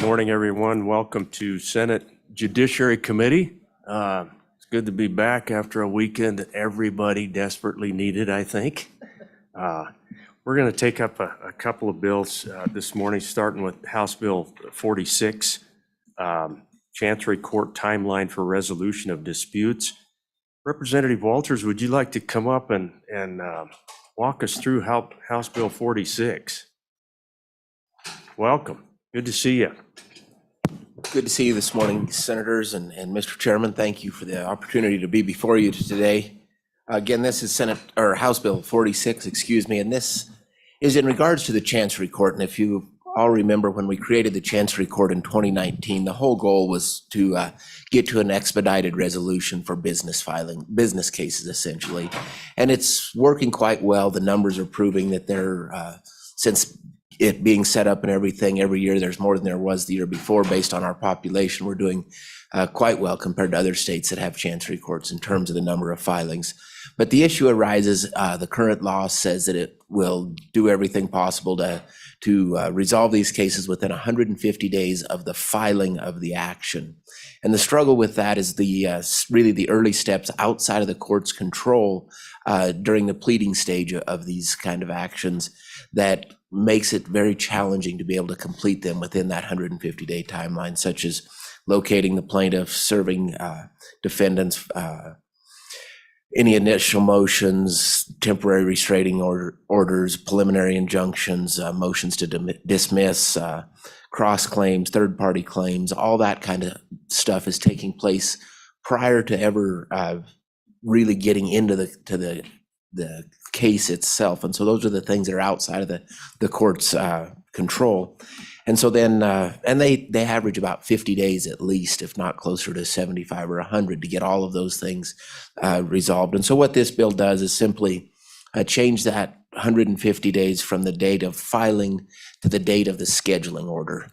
Morning, everyone. Welcome to Senate Judiciary Committee. It's good to be back after a weekend that everybody desperately needed, I think. We're going to take up a couple of bills this morning, starting with House Bill 46, Chancery Court Timeline for Resolution of Disputes. Representative Walters, would you like to come up and walk us through House Bill 46? Welcome. Good to see you. Good to see you this morning, Senators and Mr. Chairman. Thank you for the opportunity to be before you today. Again, this is House Bill 46, and this is in regards to the Chancery Court. And if you all remember, when we created the Chancery Court in 2019, the whole goal was to get to an expedited resolution for business cases, essentially. And it's working quite well. The numbers are proving that since it being set up and everything, every year there's more than there was the year before. Based on our population, we're doing quite well compared to other states that have chancery courts in terms of the number of filings. But the issue arises, the current law says that it will do everything possible to resolve these cases within 150 days of the filing of the action. And the struggle with that is really the early steps outside of the court's control during the pleading stage of these kind of actions that makes it very challenging to be able to complete them within that 150-day timeline, such as locating the plaintiff, serving defendants, any initial motions, temporary restraining orders, preliminary injunctions, motions to dismiss, cross claims, third-party claims. All that kind of stuff is taking place prior to ever really getting into the case itself. And so those are the things that are outside of the court's control. And so then, and they average about 50 days at least, if not closer to 75 or 100, to get all of those things resolved. And so what this bill does is simply change that 150 days from the date of filing to the date of the scheduling order.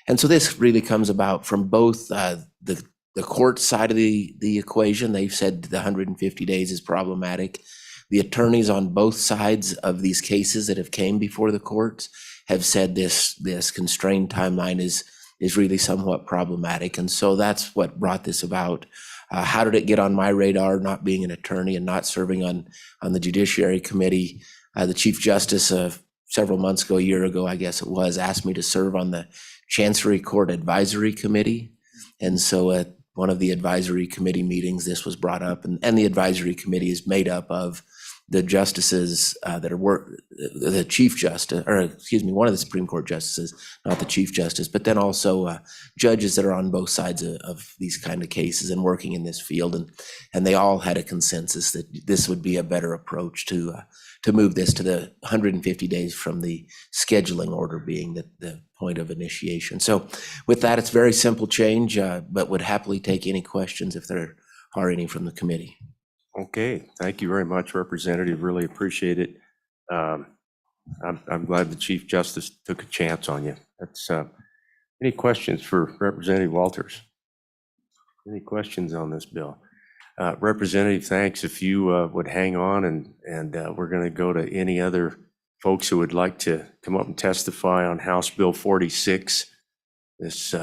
And so this really comes about from both the court side of the equation. They've said the 150 days is problematic. The attorneys on both sides of these cases that have came before the courts have said this constrained timeline is really somewhat problematic. And so that's what brought this about. How did it get on my radar, not being an attorney and not serving on the Judiciary Committee? The Chief Justice several months ago, a year ago, I guess it was, asked me to serve on the Chancery Court Advisory Committee. And so at one of the advisory committee meetings, this was brought up, and the advisory committee is made up of the justices that are the Chief Justice, or excuse me, one of the Supreme Court justices, not the Chief Justice, but then also judges that are on both sides of these kind of cases and working in this field. And they all had a consensus that this would be a better approach to move this to the 150 days from the scheduling order being the point of initiation. So with that, it's a very simple change, but would happily take any questions if there are any from the committee. Okay, thank you very much, Representative. Really appreciate it. I'm glad the Chief Justice took a chance on you. That's any questions for Representative Walters? Any questions on this bill? Representative, thanks. If you would hang on, and we're going to go to any other folks who would like to come up and testify on House Bill 46, this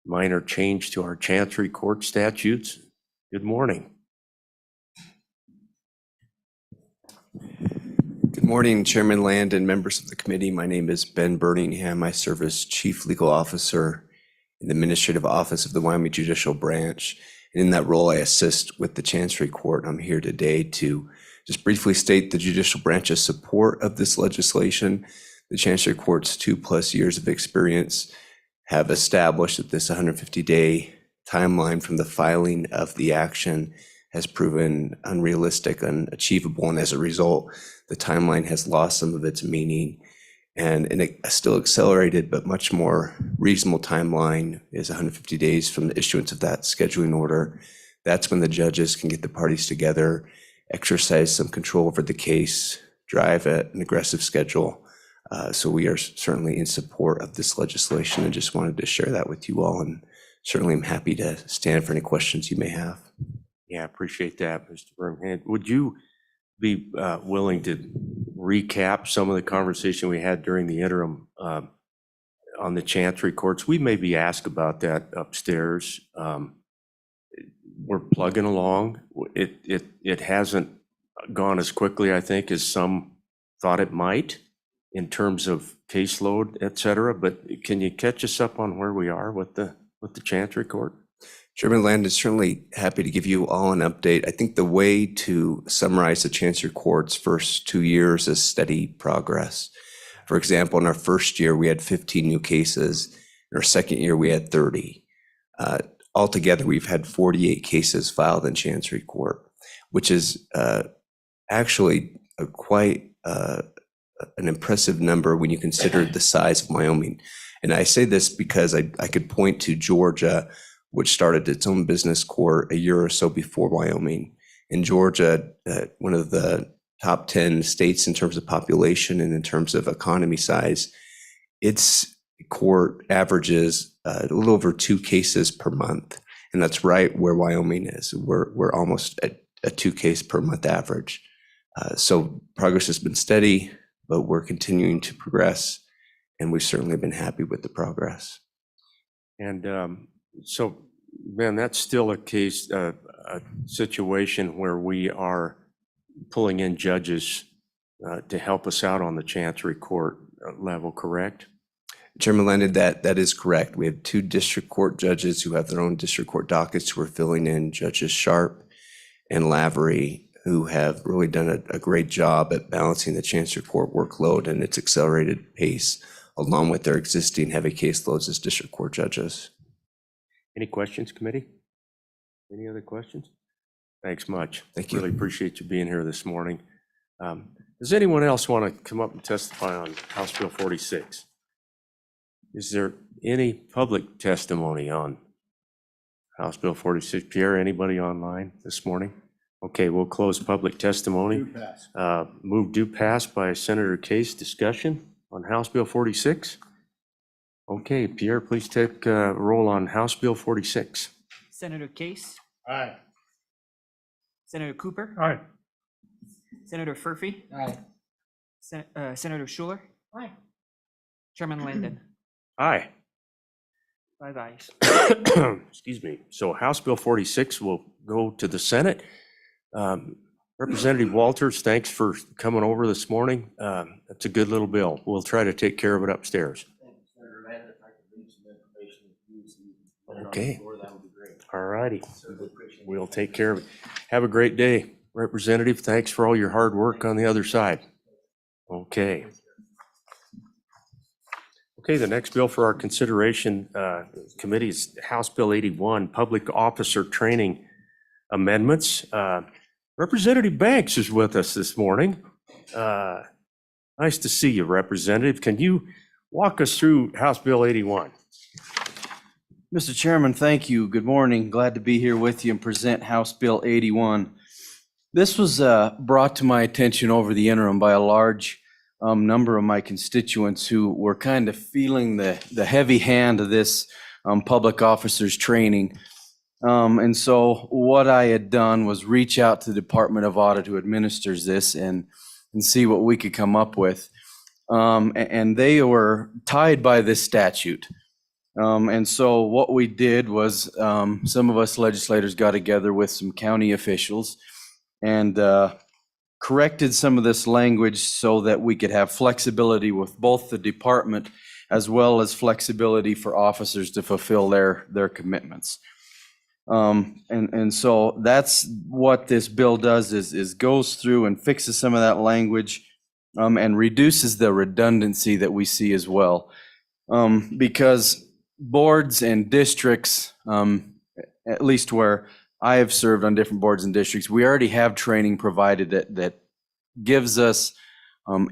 minor change to our Chancery Court statutes. Good morning. Good morning, Chairman Land and members of the committee. My name is Ben Birmingham. I serve as Chief Legal Officer in the Administrative Office of the Wyoming Judicial Branch. And in that role, I assist with the Chancery Court. I'm here today to just briefly state the Judicial Branch's support of this legislation. The Chancery Court's 2+ years of experience have established that this 150-day timeline from the filing of the action has proven unrealistic, unachievable, and as a result, the timeline has lost some of its meaning. And a still accelerated but much more reasonable timeline is 150 days from the issuance of that scheduling order. That's when the judges can get the parties together, exercise some control over the case, drive an aggressive schedule. So we are certainly in support of this legislation and just wanted to share that with you all. And certainly I'm happy to stand for any questions you may have. Yeah, I appreciate that, Mr. Birmingham. Would you be willing to recap some of the conversation we had during the interim on the Chancery courts. We may be asked about that upstairs. We're plugging along. It hasn't gone as quickly, I think, as some thought it might in terms of caseload, et cetera. But can you catch us up on where we are with the Chancery Court? Chairman Land is certainly happy to give you all an update. I think the way to summarize the Chancery Court's first 2 years is steady progress. For example, in our first year, we had 15 new cases. In our second year, we had 30. Altogether, we've had 48 cases filed in Chancery Court, which is actually quite an impressive number when you consider the size of Wyoming. And I say this because I could point to Georgia, which started its own business court a year or so before Wyoming. In Georgia, one of the top 10 states in terms of population and in terms of economy size, its court averages a little over 2 cases per month. And that's right where Wyoming is. We're almost at a 2 case per month average. So progress has been steady, but we're continuing to progress, and we've certainly been happy with the progress. And so, Ben, that's still a case, a situation where we are pulling in judges to help us out on the Chancery Court level, correct? Chairman Landon, that is correct. We have 2 district court judges who have their own district court dockets who are filling in, Judges Sharp and Lavery, who have really done a great job at balancing the Chancery Court workload and its accelerated pace, along with their existing heavy caseloads as district court judges. Any questions, committee? Any other questions? Thanks much. Thank you. Really appreciate you being here this morning. Does anyone else want to come up and testify on House Bill 46? Is there any public testimony on House Bill 46? Pierre, anybody online this morning? Okay, we'll close public testimony. Move do pass by Senator Case. Discussion on House Bill 46. Okay, Pierre, please take roll on House Bill 46. Senator Case. Aye. Senator Cooper. Aye. Senator Furphy. Aye. Senator Schuler. Aye. Chairman Landon. Aye. 5 ayes. Excuse me. So House Bill 46 will go to the Senate. Representative Walters, thanks for coming over this morning. That's a good little bill. We'll try to take care of it upstairs. Okay. All righty. We'll take care of it. Have a great day, Representative. Thanks for all your hard work on the other side. Okay. Okay, the next bill for our consideration committee is House Bill 81, Public Officer Training Amendments. Representative Banks is with us this morning. Nice to see you, Representative. Can you walk us through House Bill 81? Mr. Chairman, thank you. Good morning. Glad to be here with you and present House Bill 81. This was brought to my attention over the interim by a large number of my constituents who were kind of feeling the heavy hand of this public officers training. And so what I had done was reach out to the Department of Audit who administers this and see what we could come up with. And they were tied by this statute. And so what we did was some of us legislators got together with some county officials and corrected some of this language so that we could have flexibility with both the department as well as flexibility for officers to fulfill their commitments. And so that's what this bill does is goes through and fixes some of that language and reduces the redundancy that we see as well. Because boards and districts, at least where I have served on different boards and districts, we already have training provided that gives us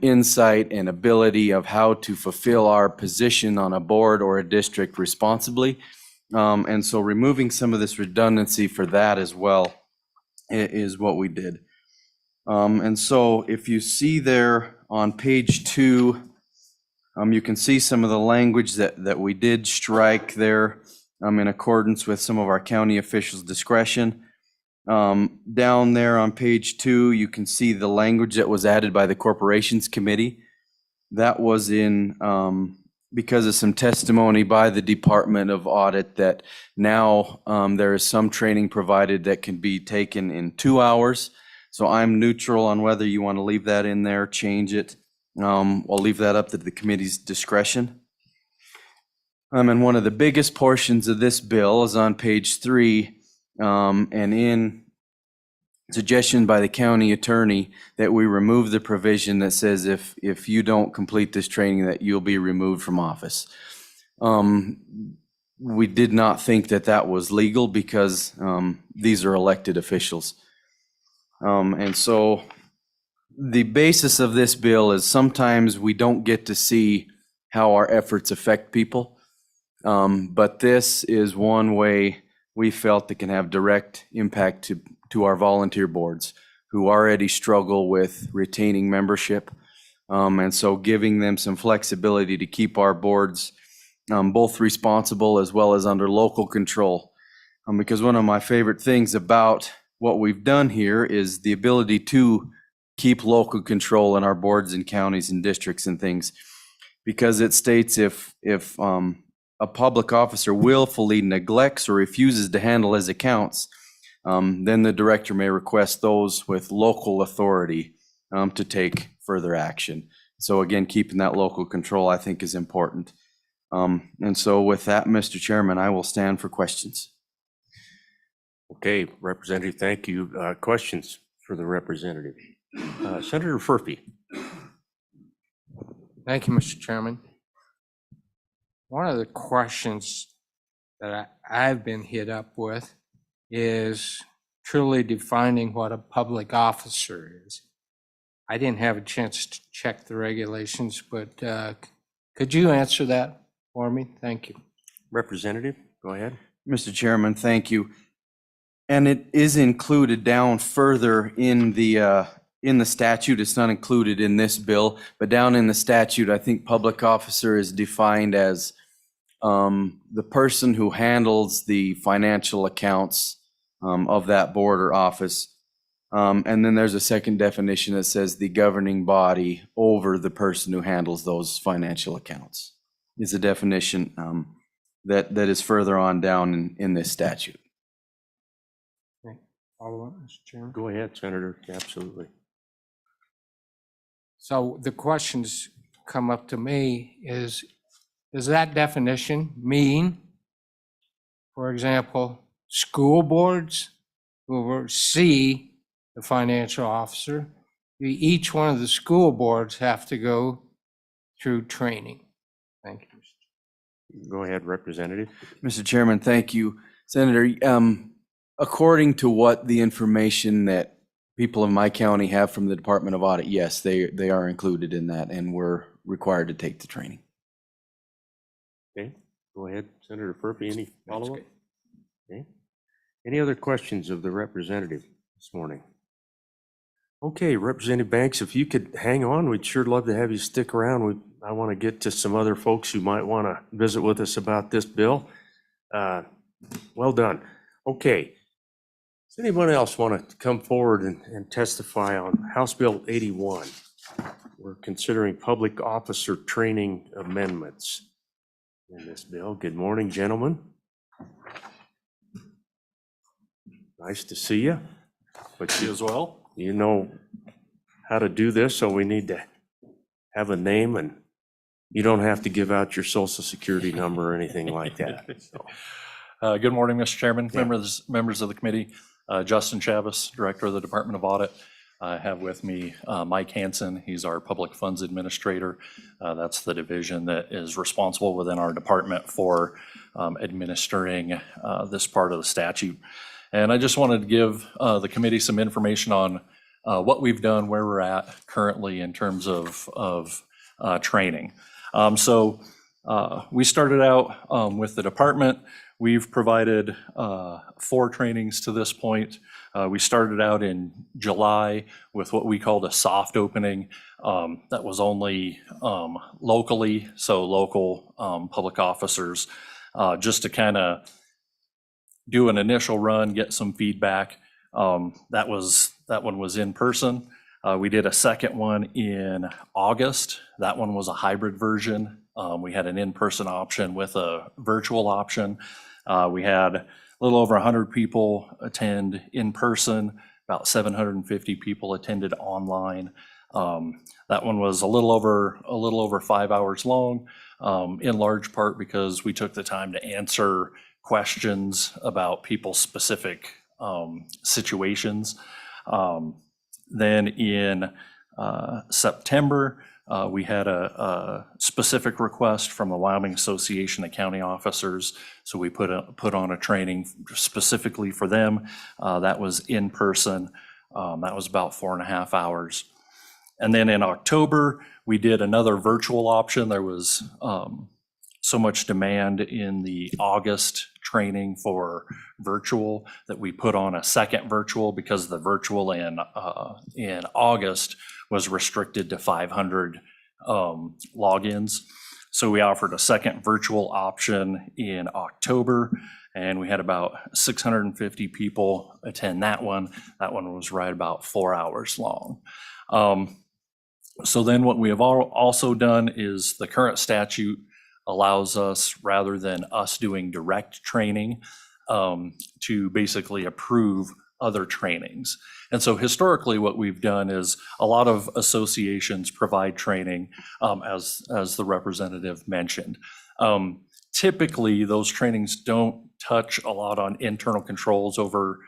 insight and ability of how to fulfill our position on a board or a district responsibly. And so removing some of this redundancy for that as well is what we did. And so if you see there on page 2, you can see some of the language that we did strike there in accordance with some of our county officials' discretion. Down there on page 2, you can see the language that was added by the Corporations Committee. That was in because of some testimony by the Department of Audit that now there is some training provided that can be taken in 2 hours. So I'm neutral on whether you want to leave that in there, change it. I'll leave that up to the committee's discretion. And one of the biggest portions of this bill is on page 3, and in suggestion by the county attorney that we remove the provision that says if you don't complete this training that you'll be removed from office. We did not think that that was legal because these are elected officials. And so the basis of this bill is sometimes we don't get to see how our efforts affect people. But this is one way we felt that can have direct impact to our volunteer boards who already struggle with retaining membership. And so giving them some flexibility to keep our boards both responsible as well as under local control. Because one of my favorite things about what we've done here is the ability to keep local control in our boards and counties and districts and things. Because it states if a public officer willfully neglects or refuses to handle his accounts, then the director may request those with local authority to take further action. So again, keeping that local control, I think, is important. And so with that, Mr. Chairman, I will stand for questions. Okay, Representative, thank you. Questions for the representative? Senator Furphy. Thank you, Mr. Chairman. One of the questions that I've been hit up with is truly defining what a public officer is. I didn't have a chance to check the regulations, but could you answer that for me? Thank you. Representative, go ahead. Mr. Chairman, thank you. And it is included down further in the statute. It's not included in this bill, but down in the statute, I think public officer is defined as the person who handles the financial accounts of that board or office. And then there's a second definition that says the governing body over the person who handles those financial accounts is a definition that is further on down in this statute. Follow up, Mr. Chairman. Go ahead, Senator. Absolutely. So the questions come up to me is, does that definition mean, for example, school boards who oversee the financial officer, each one of the school boards have to go through training? Thank you. Go ahead, Representative. Mr. Chairman, thank you. Senator, according to what the information that people in my county have from the Department of Audit, yes, they are included in that and we're required to take the training. Okay, go ahead, Senator Furphy. Any That's follow-up? good. Okay. Any other questions of the representative this morning? Okay, Representative Banks, if you could hang on, we'd sure love to have you stick around. I want to get to some other folks who might want to visit with us about this bill. Well done. Okay. Does anyone else want to come forward and testify on House Bill 81? We're considering public officer training amendments in this bill. Good morning, gentlemen. Nice to see you. But You as well? you know how to do this, so we need to have a name, and you don't have to give out your social security number or anything like that. So, Good morning, Mr. Chairman, Yeah. members of the committee. Justin Chavez, Director of the Department of Audit. I have with me Mike Hansen. He's our Public Funds Administrator. That's the division that is responsible within our department for administering this part of the statute. And I just wanted to give the committee some information on what we've done, where we're at currently in terms of training. So we started out with the department. We've provided 4 trainings to this point. We started out in July with what we called a soft opening. That was only locally, so local public officers, just to kind of do an initial run, get some feedback. That one was in person. We did a second one in August. That one was a hybrid version. We had an in-person option with a virtual option. We had a little over 100 people attend in person, about 750 people attended online. That one was a little over 5 hours long, in large part because we took the time to answer questions about people's specific situations. Then in September, we had a specific request from the Wyoming Association of County Officers. So we put on a training specifically for them. That was in person. That was about 4.5 hours. And then in October, we did another virtual option. There was so much demand in the August training for virtual that we put on a second virtual, because the virtual in August was restricted to 500 logins. So we offered a second virtual option in October, and we had about 650 people attend that one. That one was right about 4 hours long. So then what we have also done is the current statute allows us, rather than us doing direct training, to basically approve other trainings. And so historically, what we've done is a lot of associations provide training, as the representative mentioned. Typically, those trainings don't touch a lot on internal controls over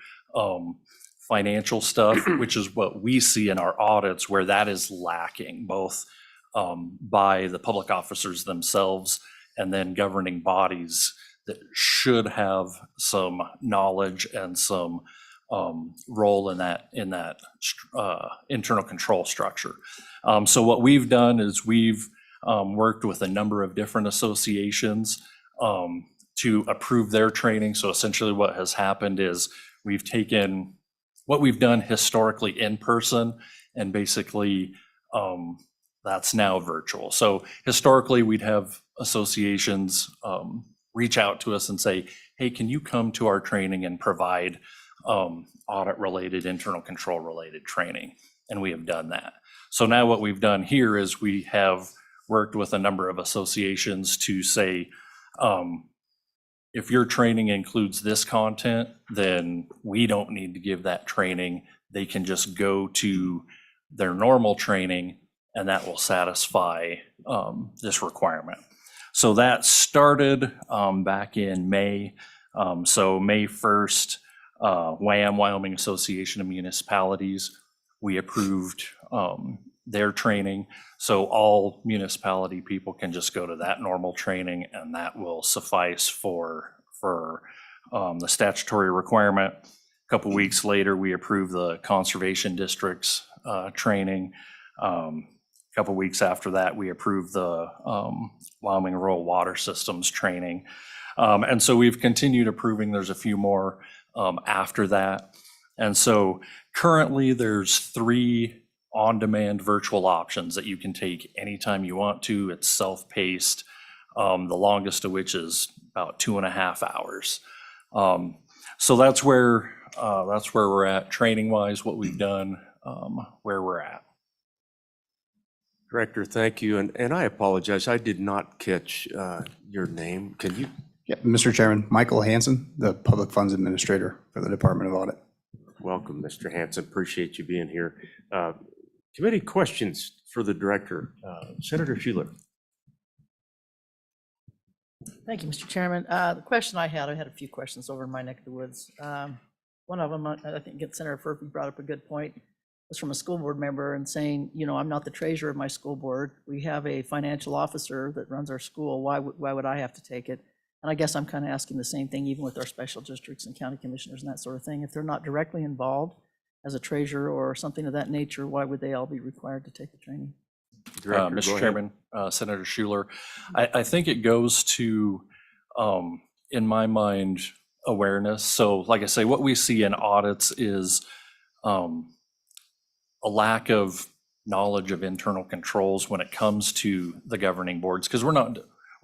financial stuff, which is what we see in our audits, where that is lacking, both by the public officers themselves and then governing bodies that should have some knowledge and some role in that internal control structure. So what we've done is we've worked with a number of different associations to approve their training. So essentially what has happened is we've taken what we've done historically in person, and basically that's now virtual. So historically, we'd have associations reach out to us and say, hey, can you come to our training and provide audit-related, internal control-related training? And we have done that. So now what we've done here is we have worked with a number of associations to say, if your training includes this content, then we don't need to give that training. They can just go to their normal training, and that will satisfy this requirement. So that started back in May. So May 1st, WAM, Wyoming Association of Municipalities, we approved their training. So all municipality people can just go to that normal training, and that will suffice for the statutory requirement. A couple weeks later, we approved the Conservation District's training. A couple weeks after that, we approved the Wyoming Rural Water Systems training. And so we've continued approving. There's a few more after that. And so currently there's 3 on-demand virtual options that you can take anytime you want to. It's self-paced, the longest of which is about 2.5 hours. So that's where we're at training-wise, what we've done, where we're at. Director, thank you. And I apologize, I did not catch your name. Can you? Yeah, Mr. Chairman, Michael Hansen, the Public Funds Administrator for the Department of Audit. Welcome, Mr. Hanson. Appreciate you being here. Committee questions for the director. Senator Schuler. Thank you, Mr. Chairman. The question I had a few questions over in my neck of the woods. One of them, I think Senator Furphy brought up a good point, was from a school board member and saying, you know, I'm not the treasurer of my school board. We have a financial officer that runs our school. Why would I have to take it? And I guess I'm kind of asking the same thing, even with our special districts and county commissioners and that sort of thing. If they're not directly involved as a treasurer or something of that nature, why would they all be required to take the training? Director, Mr. Chairman, Senator Schuler, I think it goes to, in my mind, awareness. So like I say, what we see in audits is a lack of knowledge of internal controls when it comes to the governing boards, because we're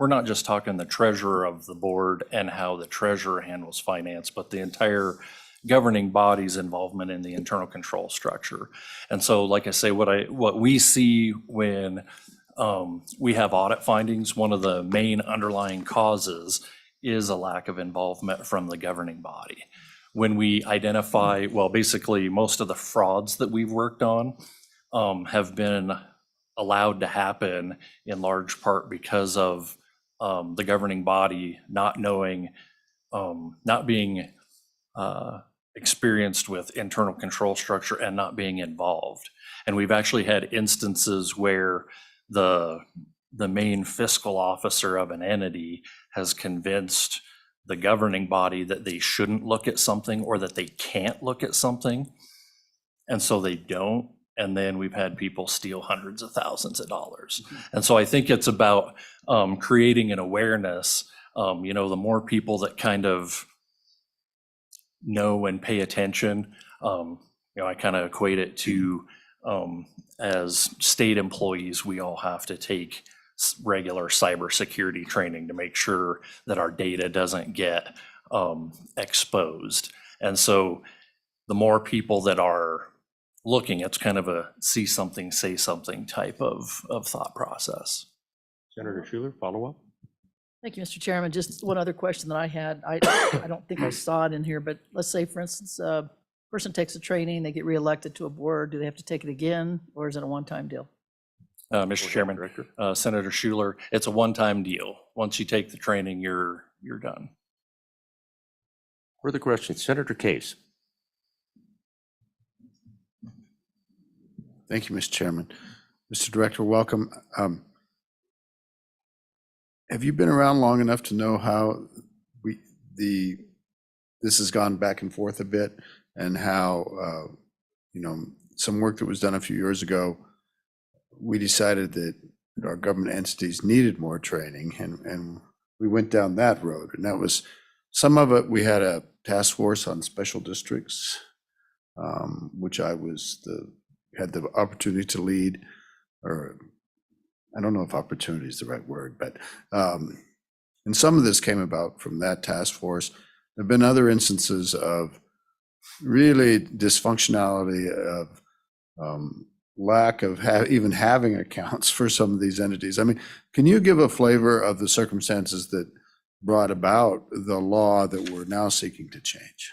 not just talking the treasurer of the board and how the treasurer handles finance, but the entire governing body's involvement in the internal control structure. And so, like I say, what we see when we have audit findings. One of the main underlying causes is a lack of involvement from the governing body. When we identify, well, basically most of the frauds that we've worked on have been allowed to happen in large part because of the governing body not knowing, not being experienced with internal control structure and not being involved. And we've actually had instances where the main fiscal officer of an entity has convinced the governing body that they shouldn't look at something or that they can't look at something. And so they don't. And then we've had people steal hundreds of thousands of dollars. And so I think it's about creating an awareness. You know, the more people that kind of know and pay attention, you know, I kind of equate it to as state employees, we all have to take regular cybersecurity training to make sure that our data doesn't get exposed. And so the more people that are looking, it's kind of a see something, say something type of thought process. Senator Schuler, follow up? Thank you, Mr. Chairman. Just one other question that I had. I don't think I saw it in here, but let's say, for instance, a person takes a training, they get reelected to a board. Do they have to take it again, or is it a one-time deal? Mr. Chairman, Senator Schuler, it's a one-time deal. Once you take the training, you're done. Further questions? Senator Case. Thank you, Mr. Chairman. Mr. Director, welcome. Have you been around long enough to know how this has gone back and forth a bit, and how you know, some work that was done a few years ago, we decided that our government entities needed more training, and we went down that road. And that was, some of it, we had a task force on special districts, which I had the opportunity to lead, or I don't know if opportunity is the right word, but and some of this came about from that task force. There have been other instances of really dysfunctionality, of lack of even having accounts for some of these entities. I mean, can you give a flavor of the circumstances that brought about the law that we're now seeking to change?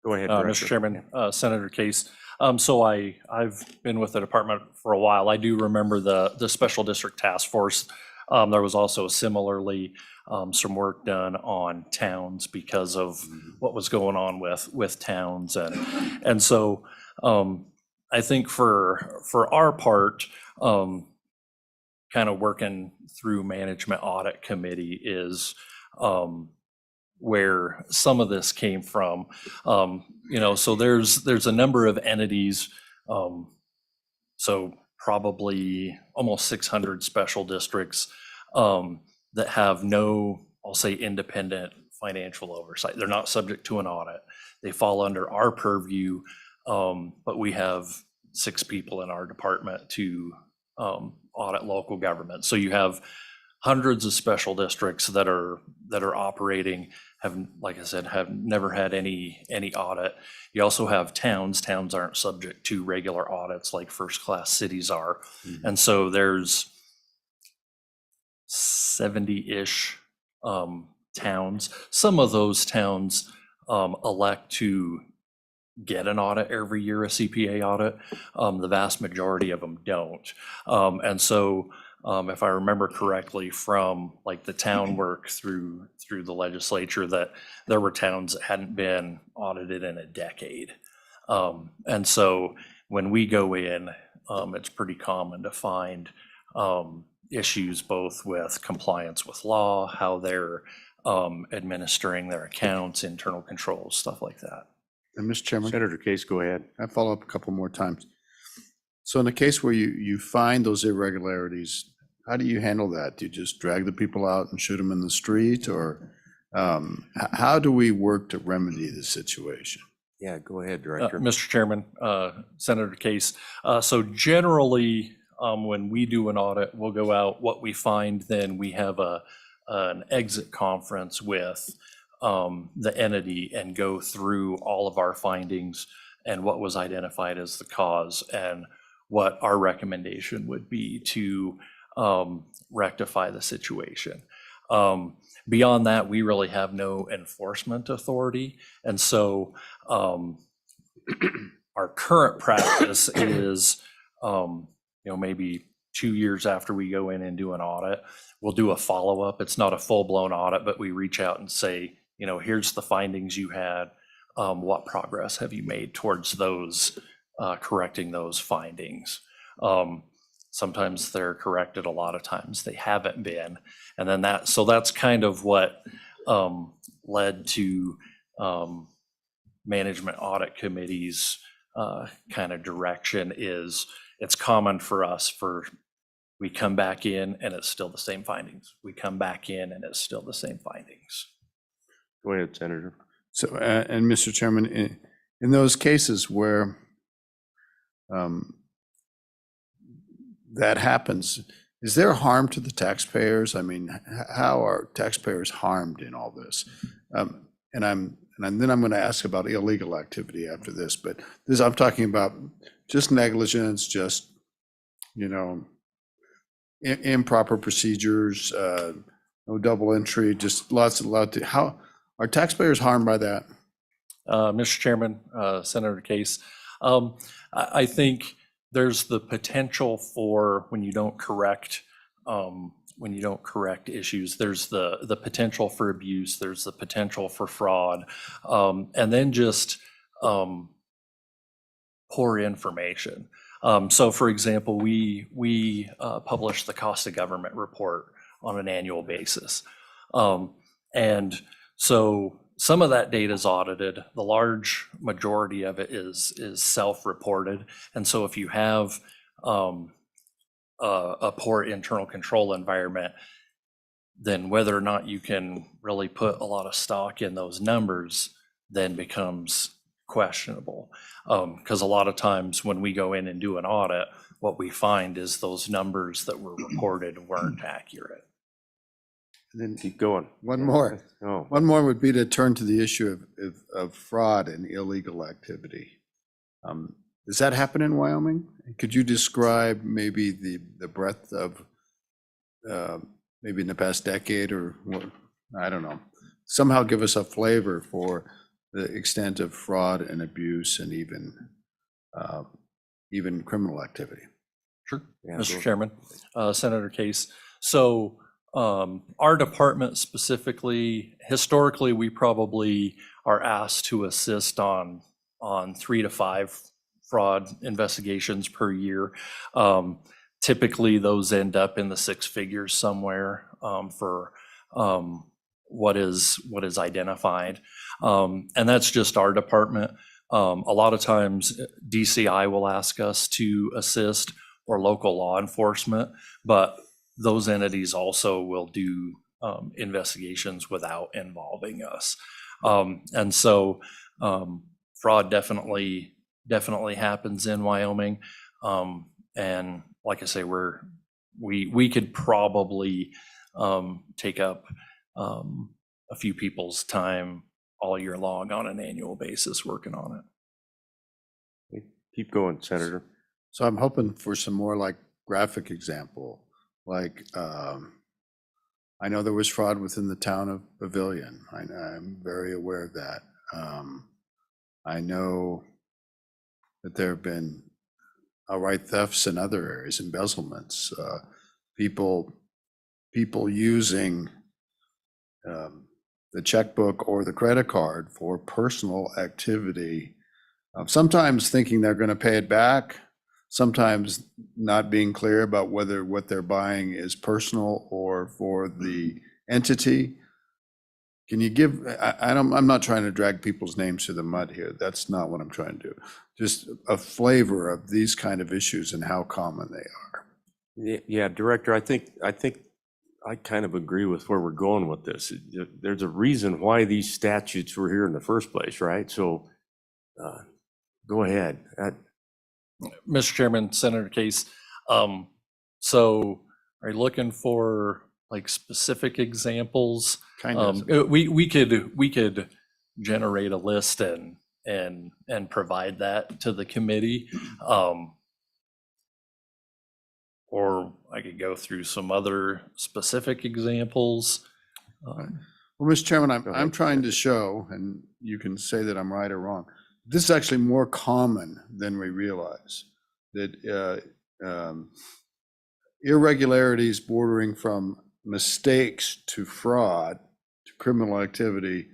Go ahead, Mr. Director. Chairman, Senator Case. So I've been with the department for a while. I do remember the Special District Task Force. There was also similarly some work done on towns because of what was going on with towns. And so I think for our part, kind of working through Management Audit Committee is where some of this came from. You know, so there's a number of entities, so probably almost 600 special districts that have no, I'll say, independent financial oversight. They're not subject to an audit. They fall under our purview, but we have 6 people in our department to audit local government. So you have hundreds of special districts that are operating, have, like I said, have never had any audit. You also have towns. Towns aren't subject to regular audits like first-class cities are. And so there's 70-ish towns. Some of those towns elect to get an audit every year, a CPA audit. The vast majority of them don't. And so if I remember correctly from like the town work through the legislature, that there were towns that hadn't been audited in a decade. And so when we go in, it's pretty common to find issues both with compliance with law, how they're administering their accounts, internal controls, stuff like that. And Mr. Chairman, Senator Case, go ahead. I follow up a couple more times. So in the case where you find those irregularities, how do you handle that? Do you just drag the people out and shoot them in the street, or how do we work to remedy the situation? Yeah, go ahead, Director. Mr. Chairman, Senator Case. So generally, when we do an audit, we'll go out, what we find, then we have an exit conference with the entity and go through all of our findings and what was identified as the cause and what our recommendation would be to rectify the situation. Beyond that, we really have no enforcement authority. And so our current practice is, maybe 2 years after we go in and do an audit, we'll do a follow-up. It's not a full-blown audit, but we reach out and say, here's the findings you had. What progress have you made towards those, correcting those findings? Sometimes they're corrected, a lot of times they haven't been. And then that's kind of what led to management audit committees kind of direction is it's common for us we come back in and it's still the same findings. We come back in and it's still the same findings. Go ahead, Senator. So, and Mr. Chairman, in those cases where that happens, is there harm to the taxpayers? I mean, how are taxpayers harmed in all this? And then I'm going to ask about illegal activity after this, but I'm talking about just negligence, just, improper procedures, no double entry, just how are taxpayers harmed by that? Mr. Chairman, Senator Case, I think there's the potential for when you don't correct issues, there's the potential for abuse, there's the potential for fraud, and then just poor information. So for example, we publish the cost of government report on an annual basis. And so some of that data is audited. The large majority of it is self-reported. And so if you have a poor internal control environment, then whether or not you can really put a lot of stock in those numbers then becomes questionable. Because a lot of times when we go in and do an audit, what we find is those numbers that were reported weren't accurate. And then Keep going. one more. Oh, One more would be to turn to the issue of fraud and illegal activity. Does that happen in Wyoming? Could you describe maybe the breadth of, maybe in the past decade or what, I don't know, somehow give us a flavor for the extent of fraud and abuse and even criminal activity? Sure, yeah, Mr. go- Chairman, Senator Case. So our department specifically, historically, we probably are asked to assist on 3 to 5 fraud investigations per year. Typically, those end up in the 6 figures somewhere for what is identified. And that's just our department. A lot of times DCI will ask us to assist or local law enforcement, but those entities also will do investigations without involving us. And so fraud definitely happens in Wyoming. And like I say, we could probably take up a few people's time all year long on an annual basis working on it. Keep going, Senator. So I'm hoping for some more like graphic example, like I know there was fraud within the town of Pavilion. I'm very aware of that. I know that there have been outright thefts in other areas, embezzlements, people using the checkbook or the credit card for personal activity, sometimes thinking they're going to pay it back, sometimes not being clear about whether what they're buying is personal or for the entity. Can you give, I'm not trying to drag people's names through the mud here. That's not what I'm trying to do. Just a flavor of these kind of issues and how common they are. Yeah, Director, I think I kind of agree with where we're going with this. There's a reason why these statutes were here in the first place, right? So go ahead. Mr. Chairman, Senator Case, so are you looking for like specific examples? Kind of. We could generate a list and provide that to the committee. Or I could go through some other specific examples. Well, Mr. Chairman, I'm ahead. trying to show, and you can say that I'm right or wrong, this is actually more common than we realize, that irregularities bordering from mistakes to fraud, to criminal activity,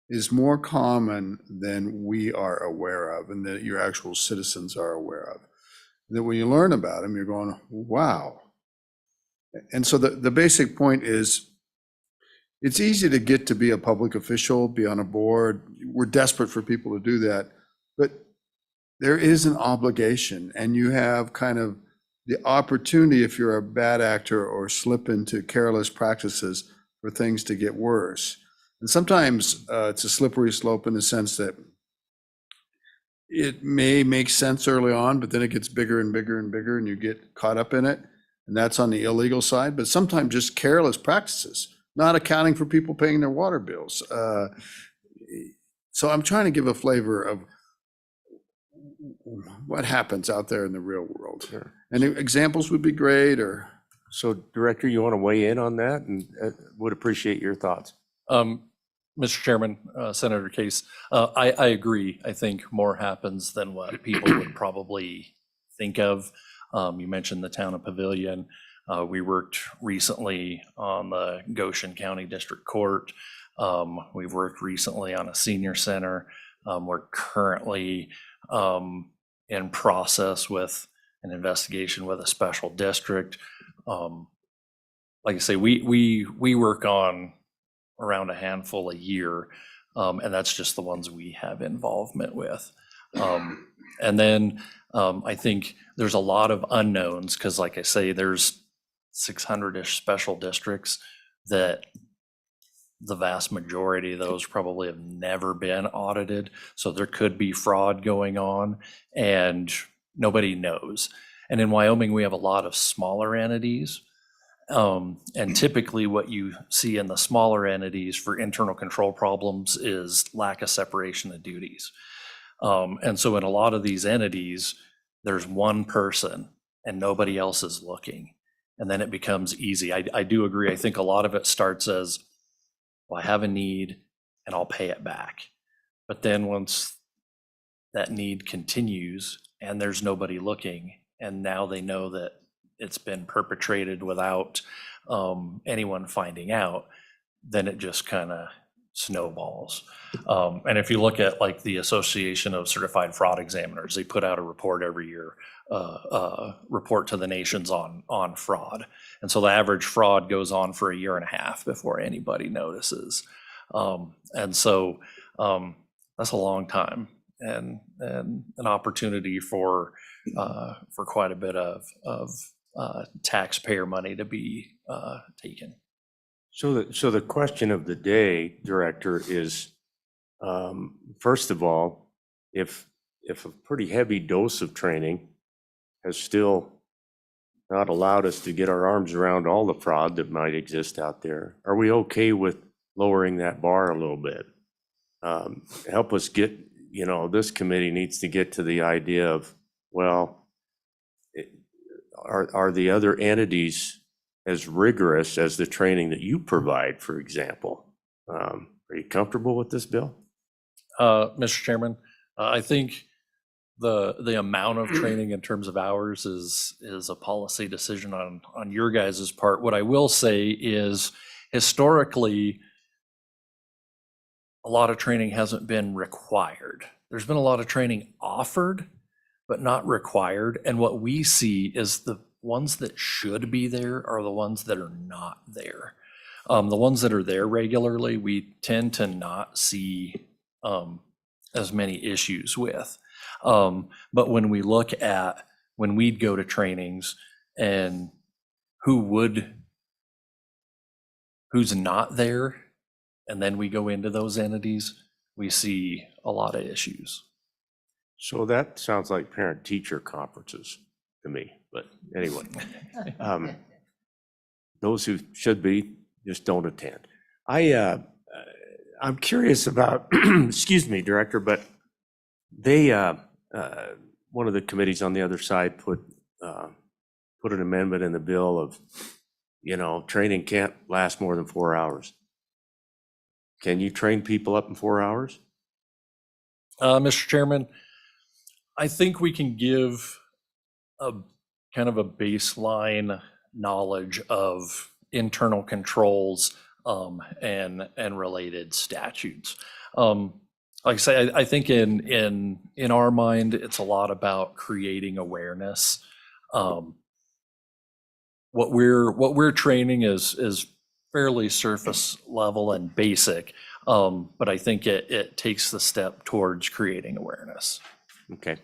is more common than we are aware of and that your actual citizens are aware of. That when you learn about them, you're going, wow. And so the basic point is, it's easy to get to be a public official, be on a board. We're desperate for people to do that. But there is an obligation, and you have kind of the opportunity, if you're a bad actor or slip into careless practices, for things to get worse. And sometimes it's a slippery slope in the sense that it may make sense early on, but then it gets bigger and bigger and bigger, and you get caught up in it. And that's on the illegal side, but sometimes just careless practices, not accounting for people paying their water bills. So I'm trying to give a flavor of what happens out there in the real world. Sure. And examples would be great, or So Director, you want to weigh in on that, and would appreciate your thoughts. Mr. Chairman, Senator Case, I agree. I think more happens than what people would probably think of. You mentioned the town of Pavilion. We worked recently on the Goshen County District Court. We've worked recently on a senior center. We're currently in process with an investigation with a special district. Like I say, we work on around a handful a year, and that's just the ones we have involvement with. And then I think there's a lot of unknowns, because like I say, there's 600-ish special districts that the vast majority of those probably have never been audited. So there could be fraud going on and nobody knows. And in Wyoming, we have a lot of smaller entities. And typically what you see in the smaller entities for internal control problems is lack of separation of duties. And so in a lot of these entities, there's one person and nobody else is looking. And then it becomes easy. I do agree. I think a lot of it starts as, well, I have a need and I'll pay it back. But then once that need continues and there's nobody looking, and now they know that it's been perpetrated without anyone finding out, then it just kind of snowballs. And if you look at like the Association of Certified Fraud Examiners, they put out a report every year, report to the nations on fraud. And so the average fraud goes on for 1.5 years before anybody notices. And so that's a long time, and an opportunity for quite a bit of taxpayer money to be taken. So the question of the day, Director, is, first of all, if a pretty heavy dose of training has still not allowed us to get our arms around all the fraud that might exist out there, are we okay with lowering that bar a little bit? Help us get, this committee needs to get to the idea of, well, are the other entities as rigorous as the training that you provide, for example? Are you comfortable with this bill? Mr. Chairman, I think the amount of training in terms of hours is a policy decision on your guys' part. What I will say is, historically, a lot of training hasn't been required. There's been a lot of training offered, but not required. And what we see is the ones that should be there are the ones that are not there. The ones that are there regularly, we tend to not see as many issues with. But when we look at, when we'd go to trainings and who's not there, and then we go into those entities, we see a lot of issues. So that sounds like parent-teacher conferences to me, but anyway. Those who should be just don't attend. I'm curious about, excuse me, Director, but they, one of the committees on the other side put put an amendment in the bill of, training can't last more than 4 hours. Can you train people up in 4 hours? Mr. Chairman, I think we can give a kind of a baseline knowledge of internal controls and related statutes. Like I say, I think in our mind, it's a lot about creating awareness. What we're training is fairly surface level and basic, but I think it takes the step towards creating awareness. Okay.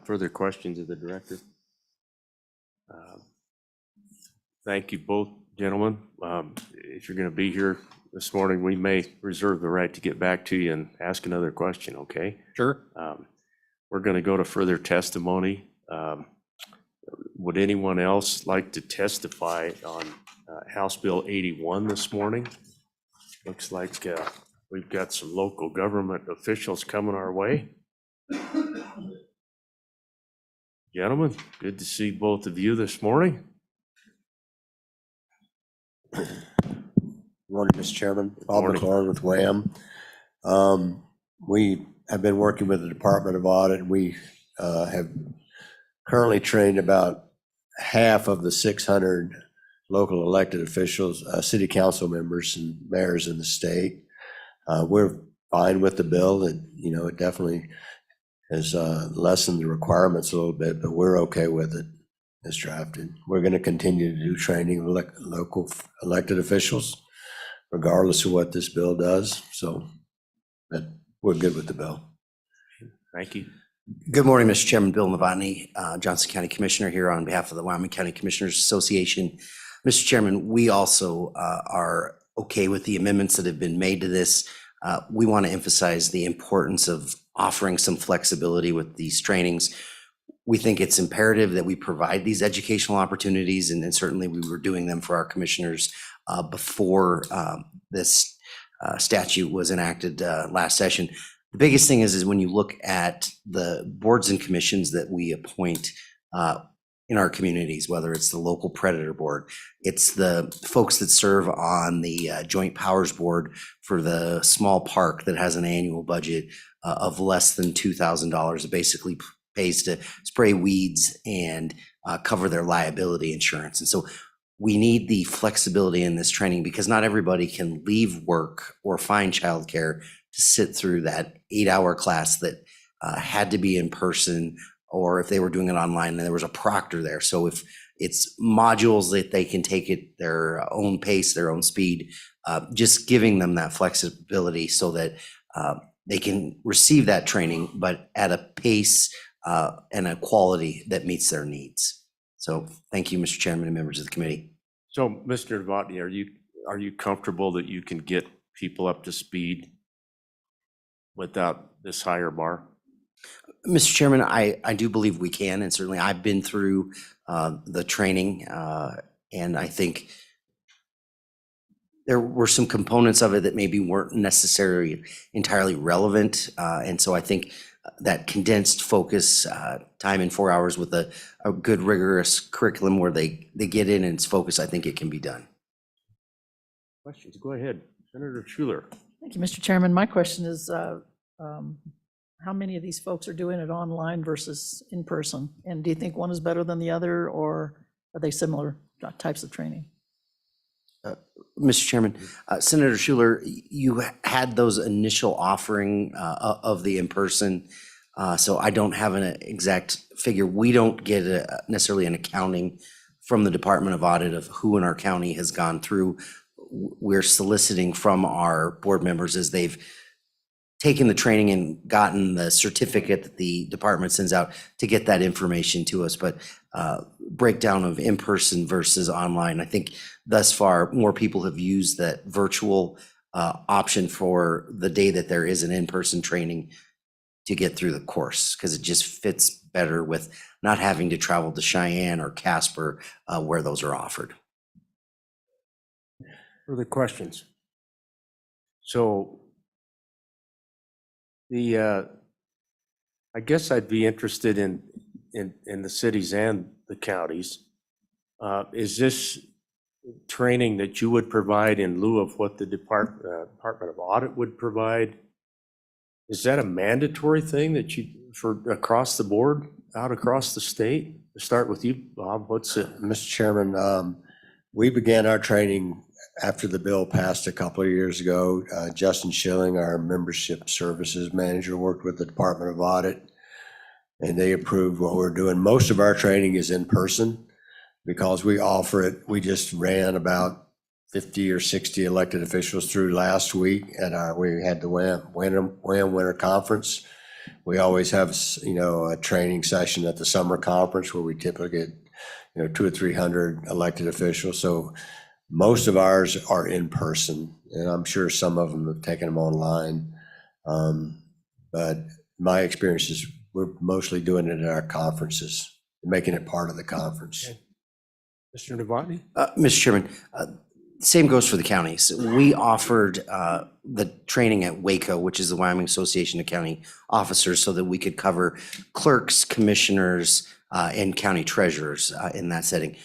Further questions of the director? Thank you both, gentlemen. If you're going to be here this morning, we may reserve the right to get back to you and ask another question, okay? Sure. We're going to go to further testimony. Would anyone else like to testify on House Bill 81 this morning? Looks like we've got some local government officials coming our way. Gentlemen, good to see both of you this morning. Morning, Mr. Chairman. Bob Morning. McLaurin with WHAM. We have been working with the Department of Audit, and we have currently trained about half of the 600 local elected officials, city council members and mayors in the state. We're fine with the bill. That it definitely has lessened the requirements a little bit, but we're okay with it as drafted. We're going to continue to do training of local elected officials, regardless of what this bill does. So but we're good with the bill. Thank you. Good morning, Mr. Chairman. Bill Novotny, Johnson County Commissioner here on behalf of the Wyoming County Commissioners Association. Mr. Chairman, we also are okay with the amendments that have been made to this. We want to emphasize the importance of offering some flexibility with these trainings. We think it's imperative that we provide these educational opportunities, and certainly we were doing them for our commissioners before this statute was enacted last session. The biggest thing is when you look at the boards and commissions that we appoint in our communities, whether it's the local predator board, it's the folks that serve on the joint powers board for the small park that has an annual budget of less than $2,000. It basically pays to spray weeds and cover their liability insurance. And so we need the flexibility in this training because not everybody can leave work or find childcare to sit through that 8-hour class that had to be in person, or if they were doing it online and there was a proctor there. So if it's modules that they can take at their own pace, their own speed, just giving them that flexibility so that they can receive that training, but at a pace and a quality that meets their needs. So thank you, Mr. Chairman and members of the committee. So, Mr. Novotny, are you comfortable that you can get people up to speed without this higher bar? Mr. Chairman, I do believe we can, and certainly I've been through the training, and I think there were some components of it that maybe weren't necessarily entirely relevant, and so I think that condensed focus time in 4 hours with a good rigorous curriculum where they get in and it's focused, I think it can be done. Questions? Go ahead, Senator Schuler. Thank you, Mr. Chairman. My question is, how many of these folks are doing it online versus in person? And do you think one is better than the other, or are they similar types of training? Mr. Chairman, Senator Schuler, you had those initial offering of the in-person, so I don't have an exact figure. We don't get necessarily an accounting from the Department of Audit of who in our county has gone through. We're soliciting from our board members as they've taken the training and gotten the certificate that the department sends out to get that information to us. But breakdown of in-person versus online, I think thus far more people have used that virtual option for the day that there is an in-person training to get through the course, because it just fits better with not having to travel to Cheyenne or Casper where those are offered. Further questions? So I guess I'd be interested in the cities and the counties. Is this training that you would provide in lieu of what the Department of Audit would provide? Is that a mandatory thing that you, for across the board, out across the state? To start with you, Bob, what's it? Mr. Chairman, we began our training after the bill passed a couple of years ago. Justin Schilling, our membership services manager, worked with the Department of Audit, and they approved what we're doing. Most of our training is in person because we offer it. We just ran about 50 or 60 elected officials through last week, and we had the WHAM Winter Conference. We always have, a training session at the summer conference where we typically get, 200 or 300 elected officials. So most of ours are in person, and I'm sure some of them have taken them online. But my experience is we're mostly doing it at our conferences, making it part of the conference. Okay. Mr. Novotny? Mr. Chairman, same goes for the counties. We offered the training at Waco, which is the Wyoming Association of County Officers, so that we could cover clerks, commissioners, and county treasurers in that setting.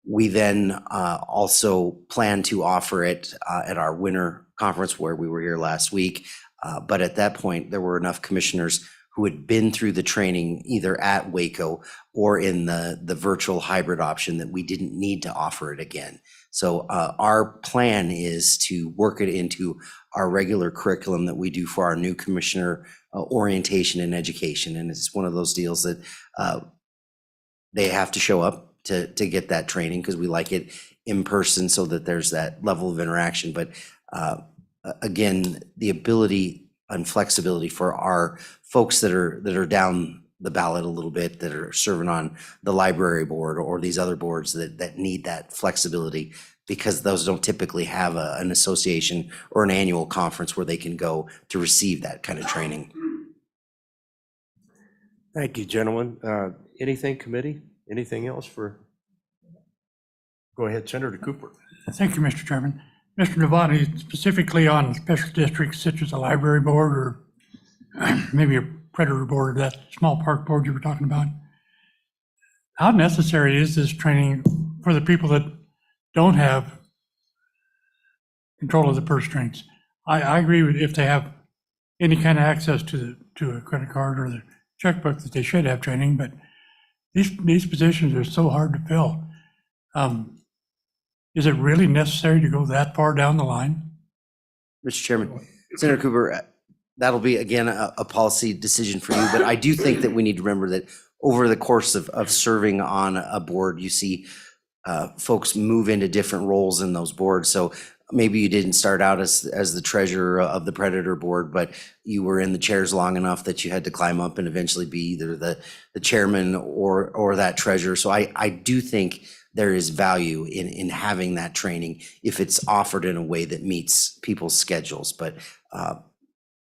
We then also plan to offer it at our winter conference where we were here last week. But at that point, there were enough commissioners who had been through the training either at Waco or in the virtual hybrid option that we didn't need to offer it again. So our plan is to work it into our regular curriculum that we do for our new commissioner orientation and education. And it's one of those deals that they have to show up to get that training because we like it in person so that there's that level of interaction. But again, the ability and flexibility for our folks that are down the ballot a little bit, that are serving on the library board or these other boards that need that flexibility, because those don't typically have an association or an annual conference where they can go to receive that kind of training. Thank you, gentlemen. Anything, committee? Anything else for? Go ahead, Senator Cooper. Thank you, Mr. Chairman. Mr. Novotny, specifically on special districts such as a library board or maybe a predator board, that small park board you were talking about, how necessary is this training for the people that don't have control of the purse strings? I agree with if they have any kind of access to a credit card or the checkbook that they should have training, but these positions are so hard to fill. Is it really necessary to go that far down the line? Mr. Chairman, Senator Cooper, that'll be, again, a policy decision for you, but I do think that we need to remember that over the course of serving on a board, you see folks move into different roles in those boards. So maybe you didn't start out as the treasurer of the predator board, but you were in the chairs long enough that you had to climb up and eventually be either the chairman or that treasurer. So I do think there is value in having that training if it's offered in a way that meets people's schedules. But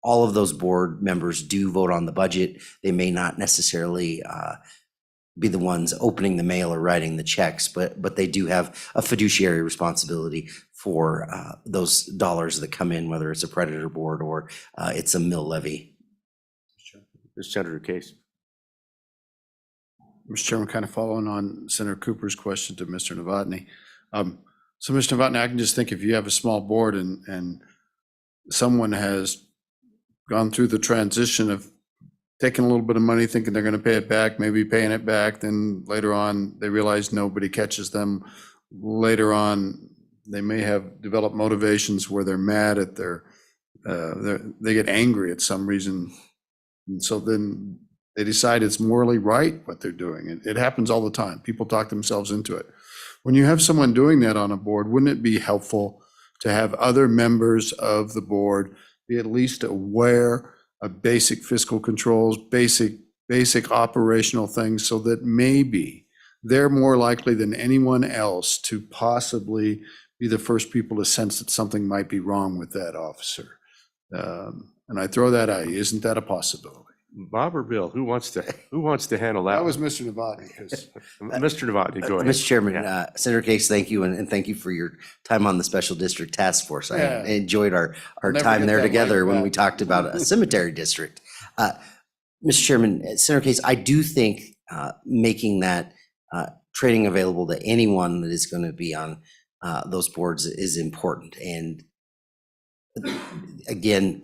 all of those board members do vote on the budget. They may not necessarily be the ones opening the mail or writing the checks, but they do have a fiduciary responsibility for those dollars that come in, whether it's a predator board or it's a mill levy. Senator Case. Mr. Chairman, kind of following on Senator Cooper's question to Mr. Novotny. So Mr. Novotny, I can just think if you have a small board and someone has gone through the transition of taking a little bit of money, thinking they're going to pay it back, maybe paying it back, then later on they realize nobody catches them. Later on, they may have developed motivations where they're mad at they get angry at some reason. And so then they decide it's morally right what they're doing. It happens all the time. People talk themselves into it. When you have someone doing that on a board, wouldn't it be helpful to have other members of the board be at least aware of basic fiscal controls, basic operational things, so that maybe they're more likely than anyone else to possibly be the first people to sense that something might be wrong with that officer. And I throw that at you. Isn't that a possibility? Bob or Bill, who wants to handle that? That was Mr. Novotny. Mr. Novotny, go ahead. Mr. Chairman, Yeah. Senator Case, thank you, and thank you for your time on the Special District Task Force. I Yeah. enjoyed our never time get there that together mic when back. we talked about a cemetery district. Mr. Chairman, Senator Case, I do think making that training available to anyone that is going to be on those boards is important. And again,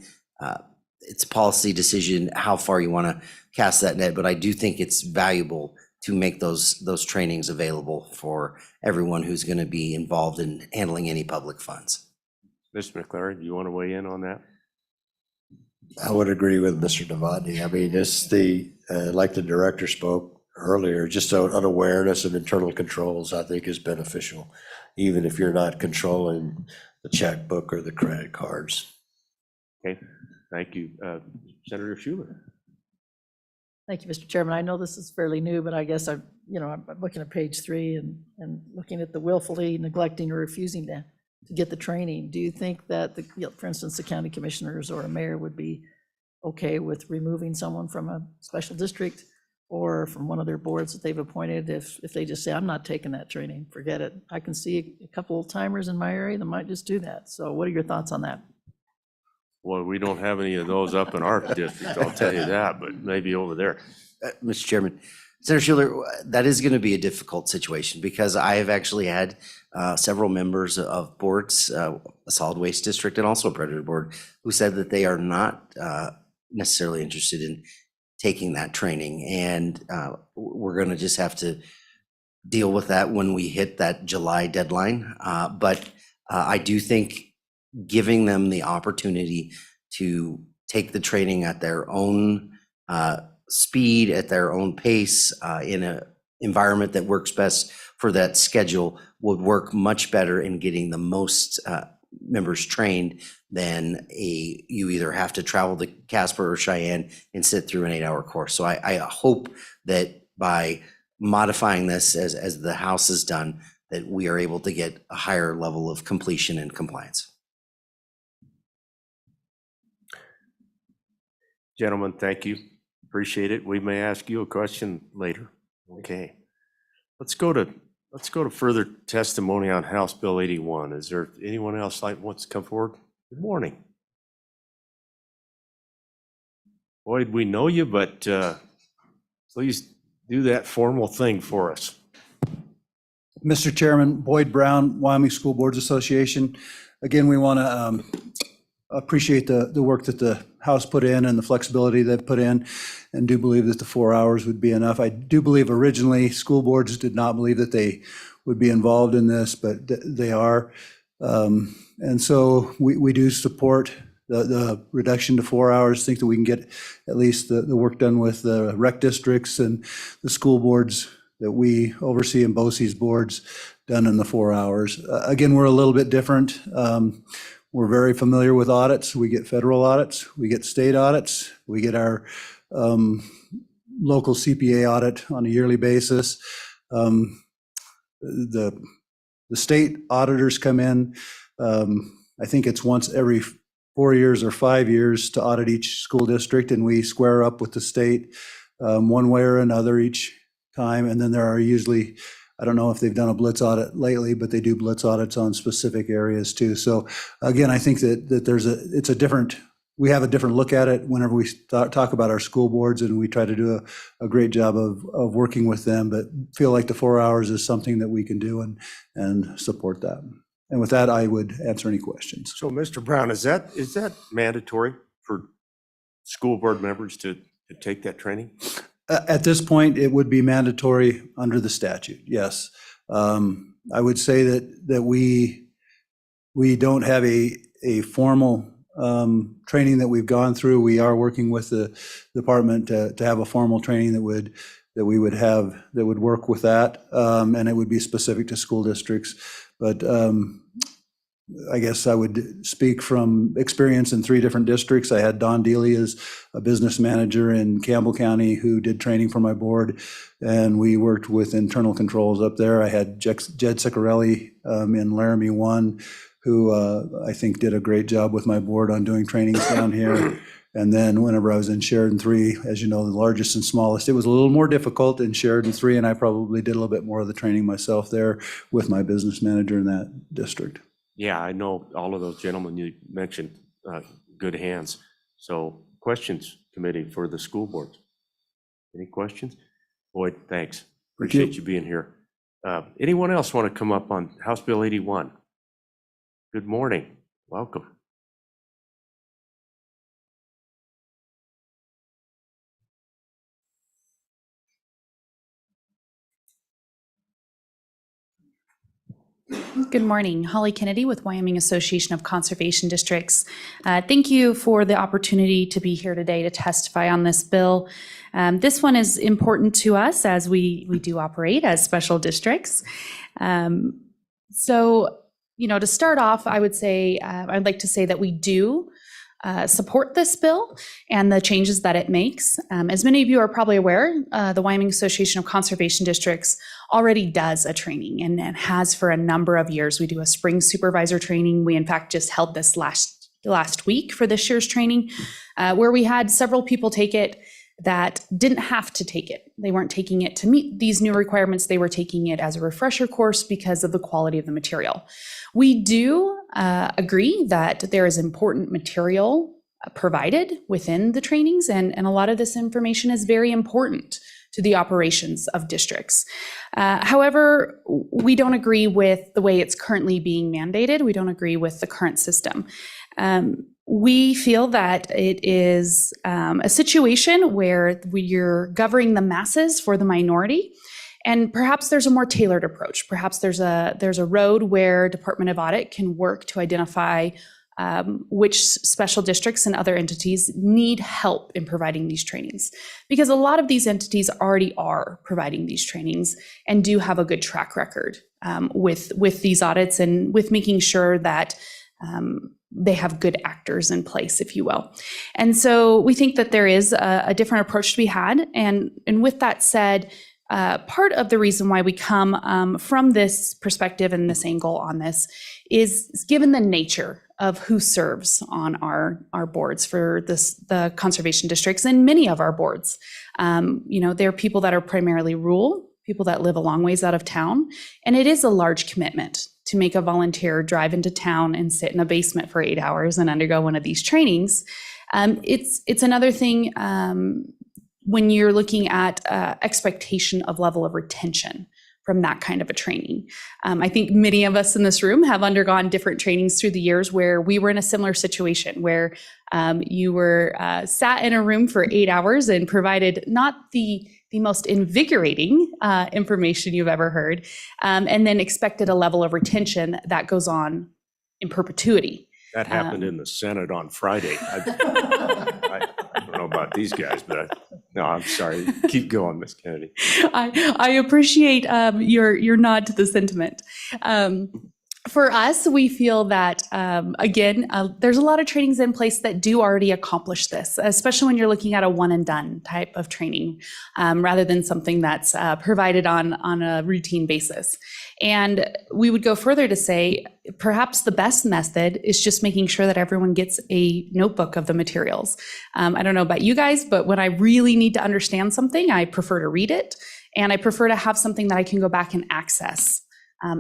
it's a policy decision how far you want to cast that net, but I do think it's valuable to make those trainings available for everyone who's going to be involved in handling any public funds. Mr. McClary, do you want to weigh in on that? I would agree with Mr. Novotny. I mean, like the director spoke earlier, just an awareness of internal controls, I think, is beneficial, even if you're not controlling the checkbook or the credit cards. Okay, thank you. Senator Schuler. Thank you, Mr. Chairman. I know this is fairly new, but I guess I'm looking at page 3 and looking at the willfully neglecting or refusing to get the training. Do you think that, for instance, the county commissioners or a mayor would be okay with removing someone from a special district or from one of their boards that they've appointed if they just say, I'm not taking that training, forget it? I can see a couple of timers in my area that might just do that. So what are your thoughts on that? Well, we don't have any of those up in our district, I'll tell you that, but maybe over there. Mr. Chairman, Senator Schuler, that is going to be a difficult situation because I have actually had several members of boards, a solid waste district and also a predator board, who said that they are not necessarily interested in taking that training. And we're going to just have to deal with that when we hit that July deadline. But I do think giving them the opportunity to take the training at their own speed, at their own pace, in an environment that works best for that schedule would work much better in getting the most members trained than you either have to travel to Casper or Cheyenne and sit through an 8-hour course. So I hope that by modifying this as the House has done, that we are able to get a higher level of completion and compliance. Gentlemen, thank you. Appreciate it. We may ask you a question later. Okay. Let's go to further testimony on House Bill 81. Is there anyone else wants to come forward? Good morning. Boyd, we know you, but please do that formal thing for us. Mr. Chairman, Boyd Brown, Wyoming School Boards Association. Again, we want to appreciate the work that the House put in and the flexibility they put in, and do believe that the 4 hours would be enough. I do believe originally school boards did not believe that they would be involved in this, but they are. And so we do support the reduction to 4 hours, think that we can get at least the work done with the rec districts and the school boards that we oversee and BOCES boards done in the 4 hours. Again, we're a little bit different. We're very familiar with audits. We get federal audits, we get state audits, we get our local CPA audit on a yearly basis. The state auditors come in, I think it's once every 4 years or 5 years to audit each school district, and we square up with the state one way or another each time. And then there are usually, I don't know if they've done a blitz audit lately, but they do blitz audits on specific areas too. So again, I think that we have a different look at it whenever we talk about our school boards, and we try to do a great job of working with them, but feel like the 4 hours is something that we can do and support that. And with that, I would answer any questions. So, Mr. Brown, is that mandatory for school board members to take that training? At this point, it would be mandatory under the statute, yes. I would say that we don't have a formal training that we've gone through. We are working with the department to have a formal training that we would have that would work with that, and it would be specific to school districts. But I guess I would speak from experience in 3 different districts. I had Don Dealey as a business manager in Campbell County who did training for my board, and we worked with internal controls up there. I had Jed Ciccarelli in Laramie 1, who I think did a great job with my board on doing trainings down here. And then whenever I was in Sheridan 3, as you know, the largest and smallest, it was a little more difficult in Sheridan 3, and I probably did a little bit more of the training myself there with my business manager in that district. Yeah, I know all of those gentlemen you mentioned, good hands. So questions, committee, for the school boards? Any questions? Boyd, thanks. Appreciate you being here. Anyone else want to come up on House Bill 81? Good morning. Welcome. Good morning. Holly Kennedy with Wyoming Association of Conservation Districts. Thank you for the opportunity to be here today to testify on this bill. This one is important to us as we do operate as special districts. So, to start off, I would say, I'd like to say that we do support this bill and the changes that it makes. As many of you are probably aware, the Wyoming Association of Conservation Districts already does a training and has for a number of years. We do a spring supervisor training. We in fact just held this last week for this year's training, where we had several people take it that didn't have to take it. They weren't taking it to meet these new requirements. They were taking it as a refresher course because of the quality of the material. We do agree that there is important material provided within the trainings, and a lot of this information is very important to the operations of districts. However, we don't agree with the way it's currently being mandated. We don't agree with the current system. We feel that it is a situation where you're governing the masses for the minority, and perhaps there's a more tailored approach. Perhaps there's a road where Department of Audit can work to identify which special districts and other entities need help in providing these trainings. Because a lot of these entities already are providing these trainings and do have a good track record with these audits and with making sure that they have good actors in place, if you will. And so we think that there is a different approach to be had. And with that said, part of the reason why we come from this perspective and this angle on this is given the nature of who serves on our boards for the conservation districts and many of our boards. There are people that are primarily rural, people that live a long ways out of town, and it is a large commitment to make a volunteer drive into town and sit in a basement for 8 hours and undergo one of these trainings. It's another thing when you're looking at expectation of level of retention from that kind of a training. I think many of us in this room have undergone different trainings through the years where we were in a similar situation where you were sat in a room for 8 hours and provided not the most invigorating information you've ever heard, and then expected a level of retention that goes on in perpetuity. That happened in the Senate on Friday. I don't know about these guys, but no, I'm sorry. Keep going, Ms. Kennedy. I appreciate your nod to the sentiment. For us, we feel that, again, there's a lot of trainings in place that do already accomplish this, especially when you're looking at a one and done type of training, rather than something that's provided on a routine basis. And we would go further to say, perhaps the best method is just making sure that everyone gets a notebook of the materials. I don't know about you guys, but when I really need to understand something, I prefer to read it, and I prefer to have something that I can go back and access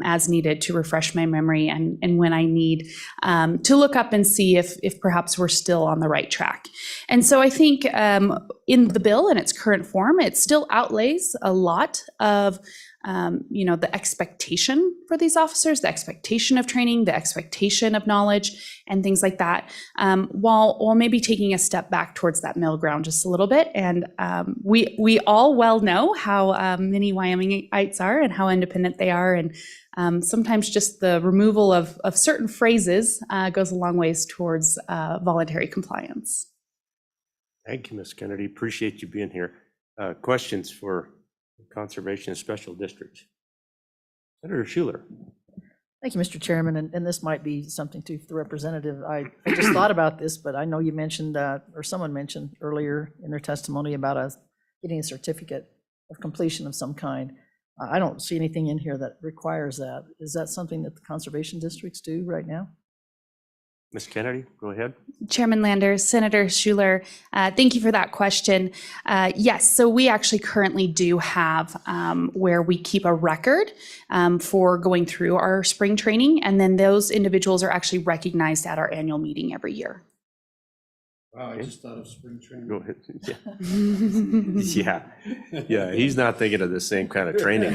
as needed to refresh my memory and when I need to look up and see if perhaps we're still on the right track. And so I think in the bill in its current form, it still outlays a lot of the expectation for these officers, the expectation of training, the expectation of knowledge, and things like that, while maybe taking a step back towards that middle ground just a little bit. And we all well know how many Wyomingites are and how independent they are, and sometimes just the removal of certain phrases goes a long ways towards voluntary compliance. Thank you, Ms. Kennedy. Appreciate you being here. Questions for Conservation Special District? Senator Schuler. Thank you, Mr. Chairman, and this might be something to the representative. I just thought about this, but I know you mentioned, or someone mentioned earlier in their testimony about us getting a certificate of completion of some kind. I don't see anything in here that requires that. Is that something that the conservation districts do right now? Ms. Kennedy, go ahead. Chairman Landers, Senator Schuler, thank you for that question. Yes, so we actually currently do have where we keep a record for going through our spring training, and then those individuals are actually recognized at our annual meeting every year. Wow, I just thought of spring training. Go ahead. Yeah. Yeah, he's not thinking of the same kind of training.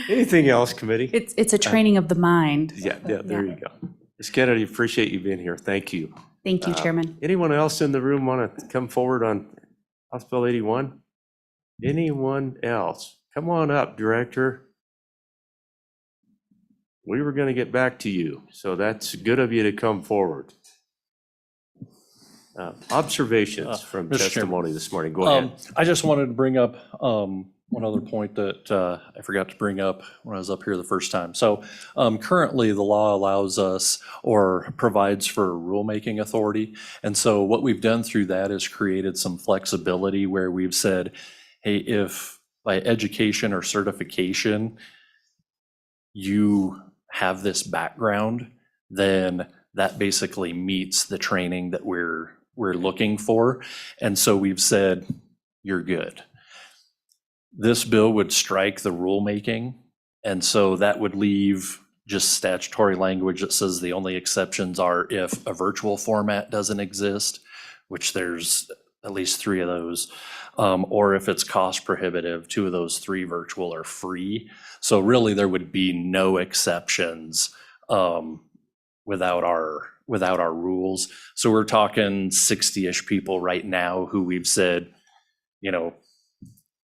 Anything else, committee? It's a training of the mind. Yeah, there you go. Ms. Kennedy, appreciate you being here. Thank you. Thank you, Chairman. Anyone else in the room want to come forward on House Bill 81? Anyone else? Come on up, Director. We were going to get back to you, so that's good of you to come forward. Observations from Mr. Chairman. testimony this morning. Go ahead. I just wanted to bring up one other point that I forgot to bring up when I was up here the first time. So currently, the law allows us or provides for rulemaking authority. And so what we've done through that is created some flexibility where we've said, hey, if by education or certification, you have this background, then that basically meets the training that we're looking for. And so we've said, you're good. This bill would strike the rulemaking, and so that would leave just statutory language that says the only exceptions are if a virtual format doesn't exist, which there's at least 3 of those, or if it's cost prohibitive. 2 of those 3 virtual are free. So really, there would be no exceptions without our rules. So we're talking 60-ish people right now who we've said, you know,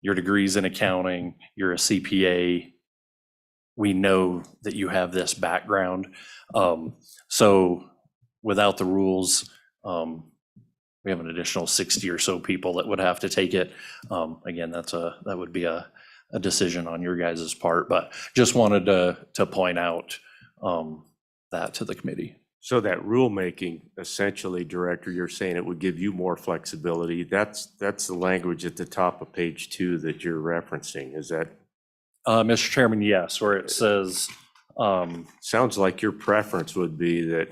your degree's in accounting, you're a CPA, we know that you have this background. So without the rules, we have an additional 60 or so people that would have to take it. Again, that would be a decision on your guys' part, but just wanted to point out that to the committee. So that rulemaking, essentially, Director, you're saying it would give you more flexibility. That's the language at the top of page 2 that you're referencing. Is that? Mr. Chairman, yes, where it says. Sounds like your preference would be that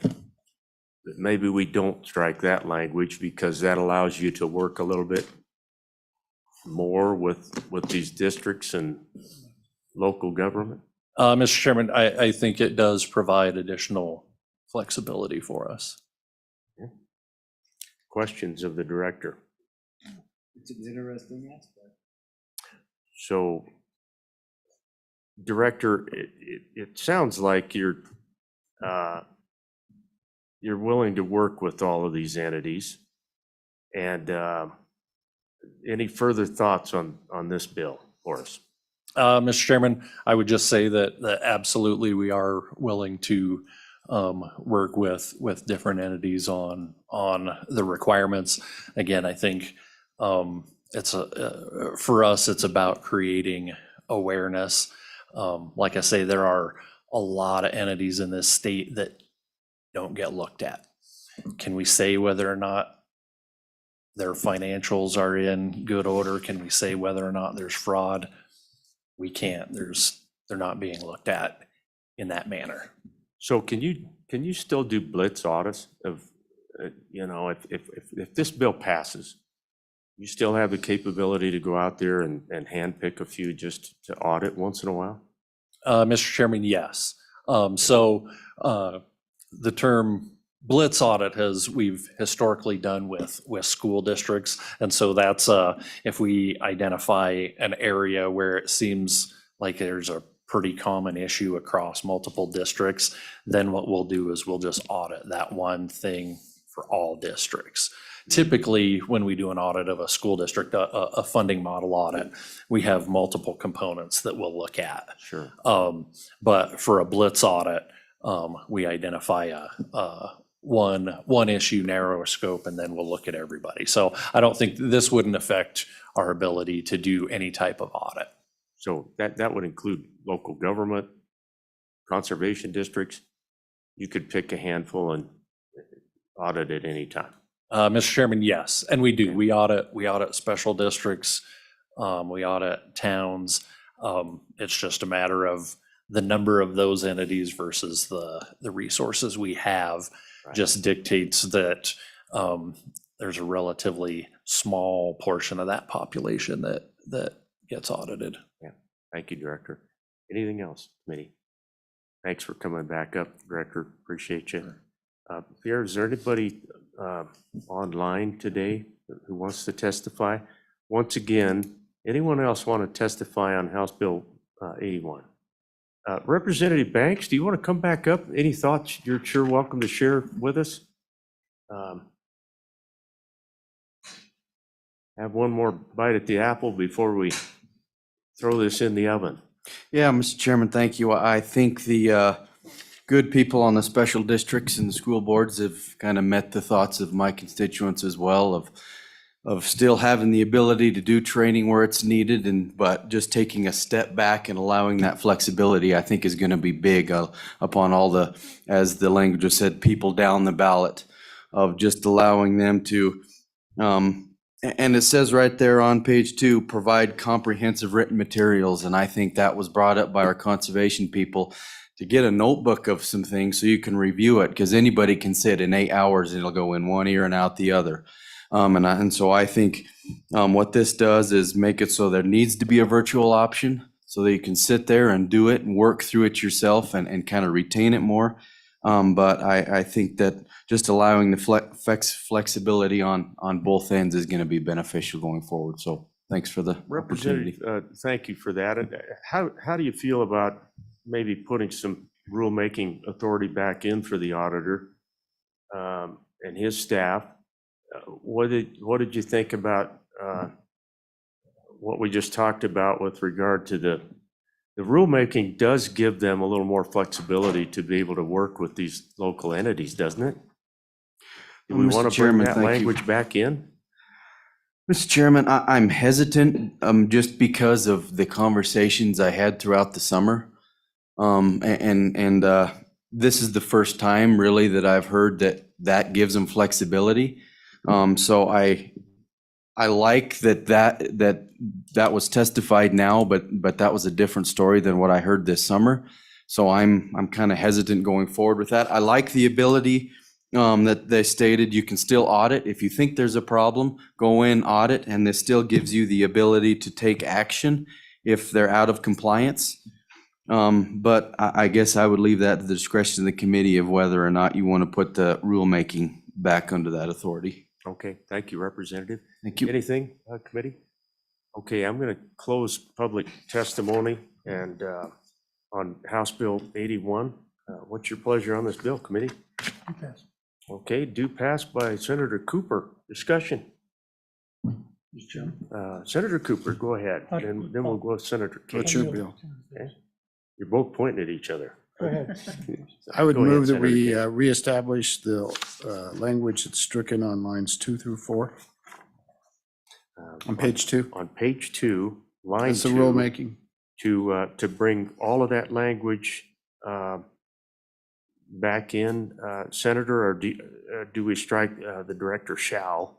maybe we don't strike that language because that allows you to work a little bit more with these districts and local government. Mr. Chairman, I think it does provide additional flexibility for us. Questions of the director? It's an interesting aspect. So, Director, it sounds like you're willing to work with all of these entities. And any further thoughts on this bill for us? Mr. Chairman, I would just say that absolutely we are willing to work with different entities on the requirements. Again, I think it's for us, it's about creating awareness. Like I say, there are a lot of entities in this state that don't get looked at. Can we say whether or not their financials are in good order? Can we say whether or not there's fraud? We can't. They're not being looked at in that manner. So can you still do blitz audits of, if this bill passes, you still have the capability to go out there and handpick a few just to audit once in a while? Mr. Chairman, yes. So the term blitz audit we've historically done with school districts. And so that's if we identify an area where it seems like there's a pretty common issue across multiple districts, then what we'll do is we'll just audit that one thing for all districts. Typically, when we do an audit of a school district, a funding model audit, we have multiple components that we'll look at. Sure. But for a blitz audit, we identify one issue, narrower scope, and then we'll look at everybody. So I don't think this wouldn't affect our ability to do any type of audit. So that would include local government, conservation districts. You could pick a handful and audit at any time. Mr. Chairman, yes, and we do. We audit special districts. We audit towns. It's just a matter of the number of those entities versus the resources we have. Right. Just dictates that there's a relatively small portion of that population that gets audited. Yeah, thank you, Director. Anything else, committee? Thanks for coming back up, Director. Appreciate you. Pierre, is there anybody online today who wants to testify? Once again, anyone else want to testify on House Bill 81. Representative Banks, do you want to come back up? Any thoughts you're sure welcome to share with us? Have one more bite at the apple before we throw this in the oven. Yeah, Mr. Chairman, thank you. I think the good people on the special districts and the school boards have kind of met the thoughts of my constituents as well, of still having the ability to do training where it's needed, but just taking a step back and allowing that flexibility, I think is going to be big upon all the, as the language has said, people down the ballot, of just allowing them to, and it says right there on page 2, provide comprehensive written materials. And I think that was brought up by our conservation people, to get a notebook of some things so you can review it, because anybody can sit in 8 hours and it'll go in one ear and out the other. And so I think what this does is make it so there needs to be a virtual option so that you can sit there and do it and work through it yourself and kind of retain it more. But I think that just allowing the flexibility on both ends is going to be beneficial going forward. So thanks for the opportunity. Representative, thank you for that. And how do you feel about maybe putting some rulemaking authority back in for the auditor and his staff? What did you think about what we just talked about with regard to the rulemaking? Does give them a little more flexibility to be able to work with these local entities, doesn't it? Do we Mr. want to bring Chairman, that thank you. language back in? Mr. Chairman, I'm hesitant just because of the conversations I had throughout the summer. This is the first time really that I've heard that gives them flexibility. So I like that was testified now, but that was a different story than what I heard this summer. So I'm kind of hesitant going forward with that. I like the ability that they stated you can still audit. If you think there's a problem, go in, audit, and this still gives you the ability to take action if they're out of compliance. But I guess I would leave that to the discretion of the committee of whether or not you want to put the rulemaking back under that authority. Okay, thank you, Representative. Thank you. Anything, committee? Okay, I'm going to close public testimony and on House Bill 81. What's your pleasure on this bill, committee? Yes. Okay, do pass by Senator Cooper. Discussion. Mr. Chairman. Senator Cooper, go ahead. And then we'll go with Senator King. What's your bill? Okay. You're both pointing at each other. Go ahead. I would Go ahead, move that Senator we King. reestablish the language that's stricken on lines 2 through 4 on page 2. On page 2, line That's the 2. rulemaking. To bring all of that language back in, Senator, or do we strike the director shall?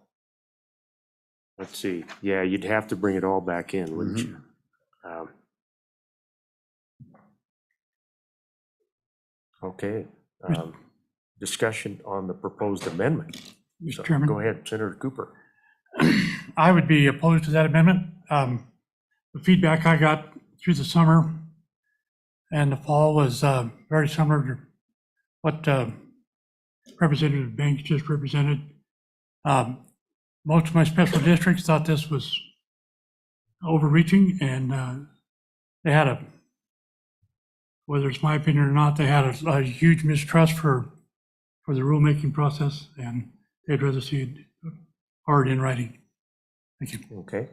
Let's see. Yeah, you'd have to bring it all back in, wouldn't you? Okay. Discussion on the proposed amendment. So, Mr. Chairman. go ahead, Senator Cooper. I would be opposed to that amendment. The feedback I got through the summer and the fall was very similar to what Representative Banks just represented. Most of my special districts thought this was overreaching, and they had whether it's my opinion or not, they had a huge mistrust for the rulemaking process, and they'd rather see it hard in writing. Thank you. Okay.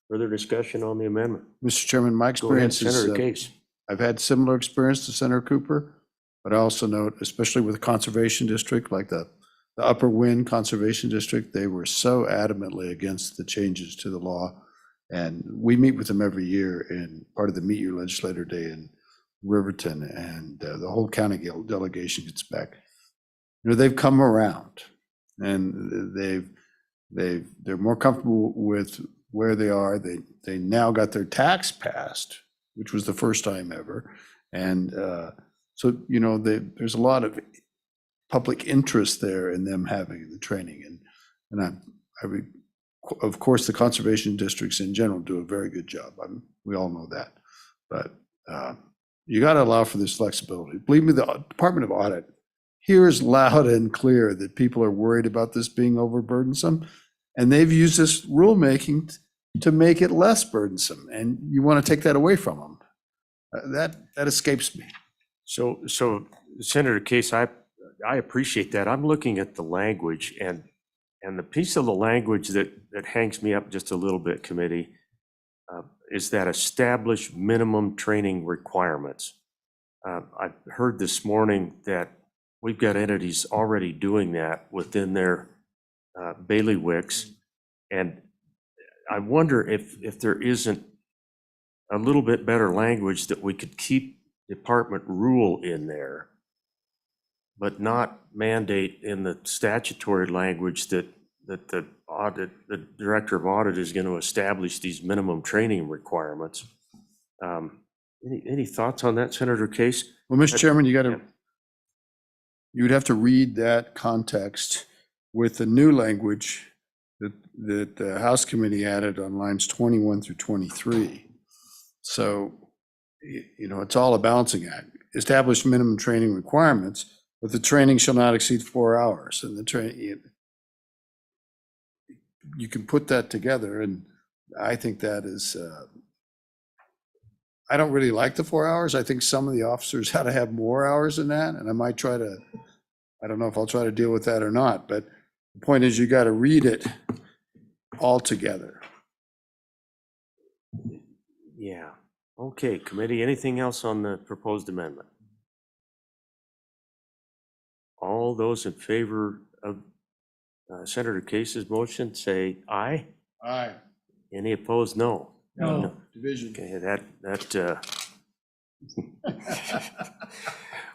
Further discussion on the amendment? Mr. Chairman, my Go ahead, experience is, Senator Case. I've had similar experience to Senator Cooper, but I also note, especially with the conservation district, like the Upper Wind Conservation District, they were so adamantly against the changes to the law. And we meet with them every year in part of the Meet Your Legislator Day in Riverton, and the whole county delegation gets back. You know, they've come around, and they're more comfortable with where they are. They now got their tax passed, which was the first time ever. And so, you know, there's a lot of public interest there in them having the training. And of course, the conservation districts in general do a very good job. We all know that. But you got to allow for this flexibility. Believe me, the Department of Audit hears loud and clear that people are worried about this being overburdensome. And they've used this rulemaking to make it less burdensome, and you want to take that away from them. That escapes me. So Senator Case, I appreciate that. I'm looking at the language, and the piece of the language that hangs me up just a little bit, committee, is that establish minimum training requirements. I've heard this morning that we've got entities already doing that within their bailiwicks, and I wonder if there isn't a little bit better language that we could keep department rule in there, but not mandate in the statutory language that the director of audit is going to establish these minimum training requirements. Any thoughts on that, Senator Case? Well, Mr. Chairman, you would have to read that context with the new language that the House Committee added on lines 21 through 23. So, it's all a balancing act. Establish minimum training requirements, but the training shall not exceed 4 hours. And the training, you can put that together, and I think that is, I don't really like the 4 hours. I think some of the officers ought to have more hours than that, and I don't know if I'll try to deal with that or not, but the point is you got to read it all together. Yeah. Okay, committee, anything else on the proposed amendment? All those in favor of Senator Case's motion, say aye. Aye. Any opposed, no. No. Division. Okay,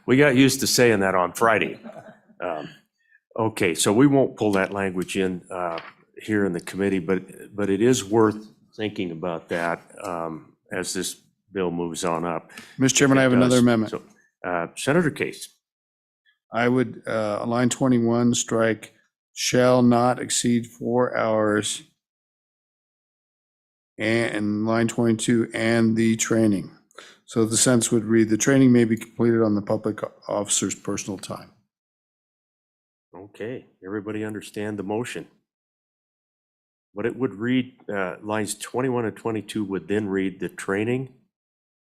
we got used to saying that on Friday. Okay, so we won't pull that language in here in the committee, but it is worth thinking about that as this bill moves on up. Mr. Chairman, I have another amendment. So, Senator Case. I would, on line 21, strike shall not exceed 4 hours, and line 22, and the training. So the sentence would read, the training may be completed on the public officer's personal time. Okay, everybody understand the motion? What it would read, lines 21 and 22 would then read, the training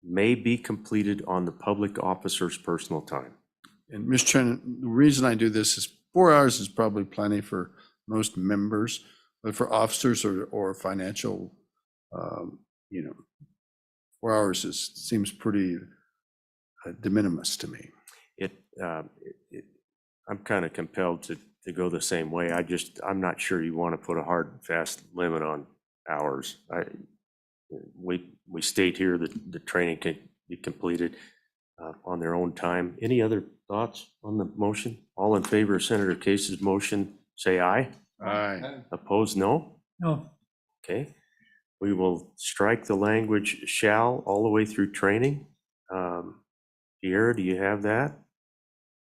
may be completed on the public officer's personal time. And Mr. Chairman, the reason I do this is 4 hours is probably plenty for most members, but for officers or financial, 4 hours seems pretty de minimis to me. I'm kind of compelled to go the same way. I'm not sure you want to put a hard and fast limit on hours. We state here that the training can be completed on their own time. Any other thoughts on the motion? All in favor of Senator Case's motion, say aye. Aye. Opposed, no? No. Okay. We will strike the language shall all the way through training. Pierre, do you have that?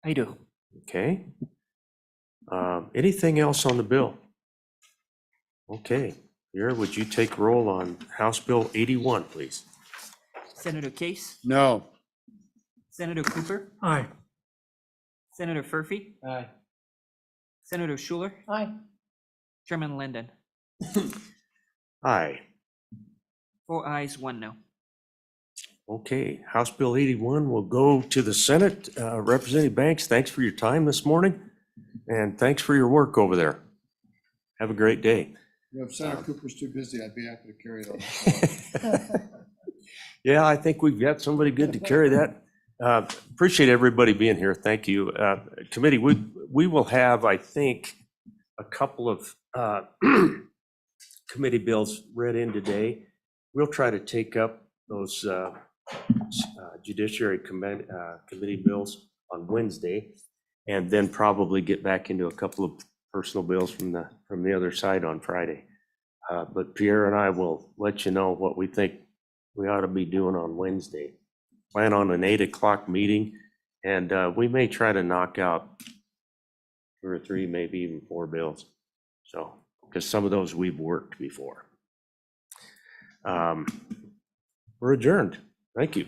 I do. Okay. Anything else on the bill? Okay. Pierre, would you take roll on House Bill 81, please? Senator Case, No. Senator Cooper, Aye. Senator Furphy, Aye. Senator Schuler, Aye. Chairman Linden. Aye. 4 ayes, 1 no. Okay, House Bill 81 will go to the Senate. Representative Banks, thanks for your time this morning, and thanks for your work over there. Have a great day. If Senator Cooper's too busy, I'd be happy to carry it on. Yeah, I think we've got somebody good to carry that. Appreciate everybody being here. Thank you. Committee, we will have, I think, a couple of committee bills read in today. We'll try to take up those Judiciary committee bills on Wednesday, and then probably get back into a couple of personal bills from the other side on Friday. But Pierre and I will let you know what we think we ought to be doing on Wednesday. Plan on an 8 o'clock meeting, and we may try to knock out 2 or 3, maybe even 4 bills. So, because some of those we've worked before. We're adjourned. Thank you.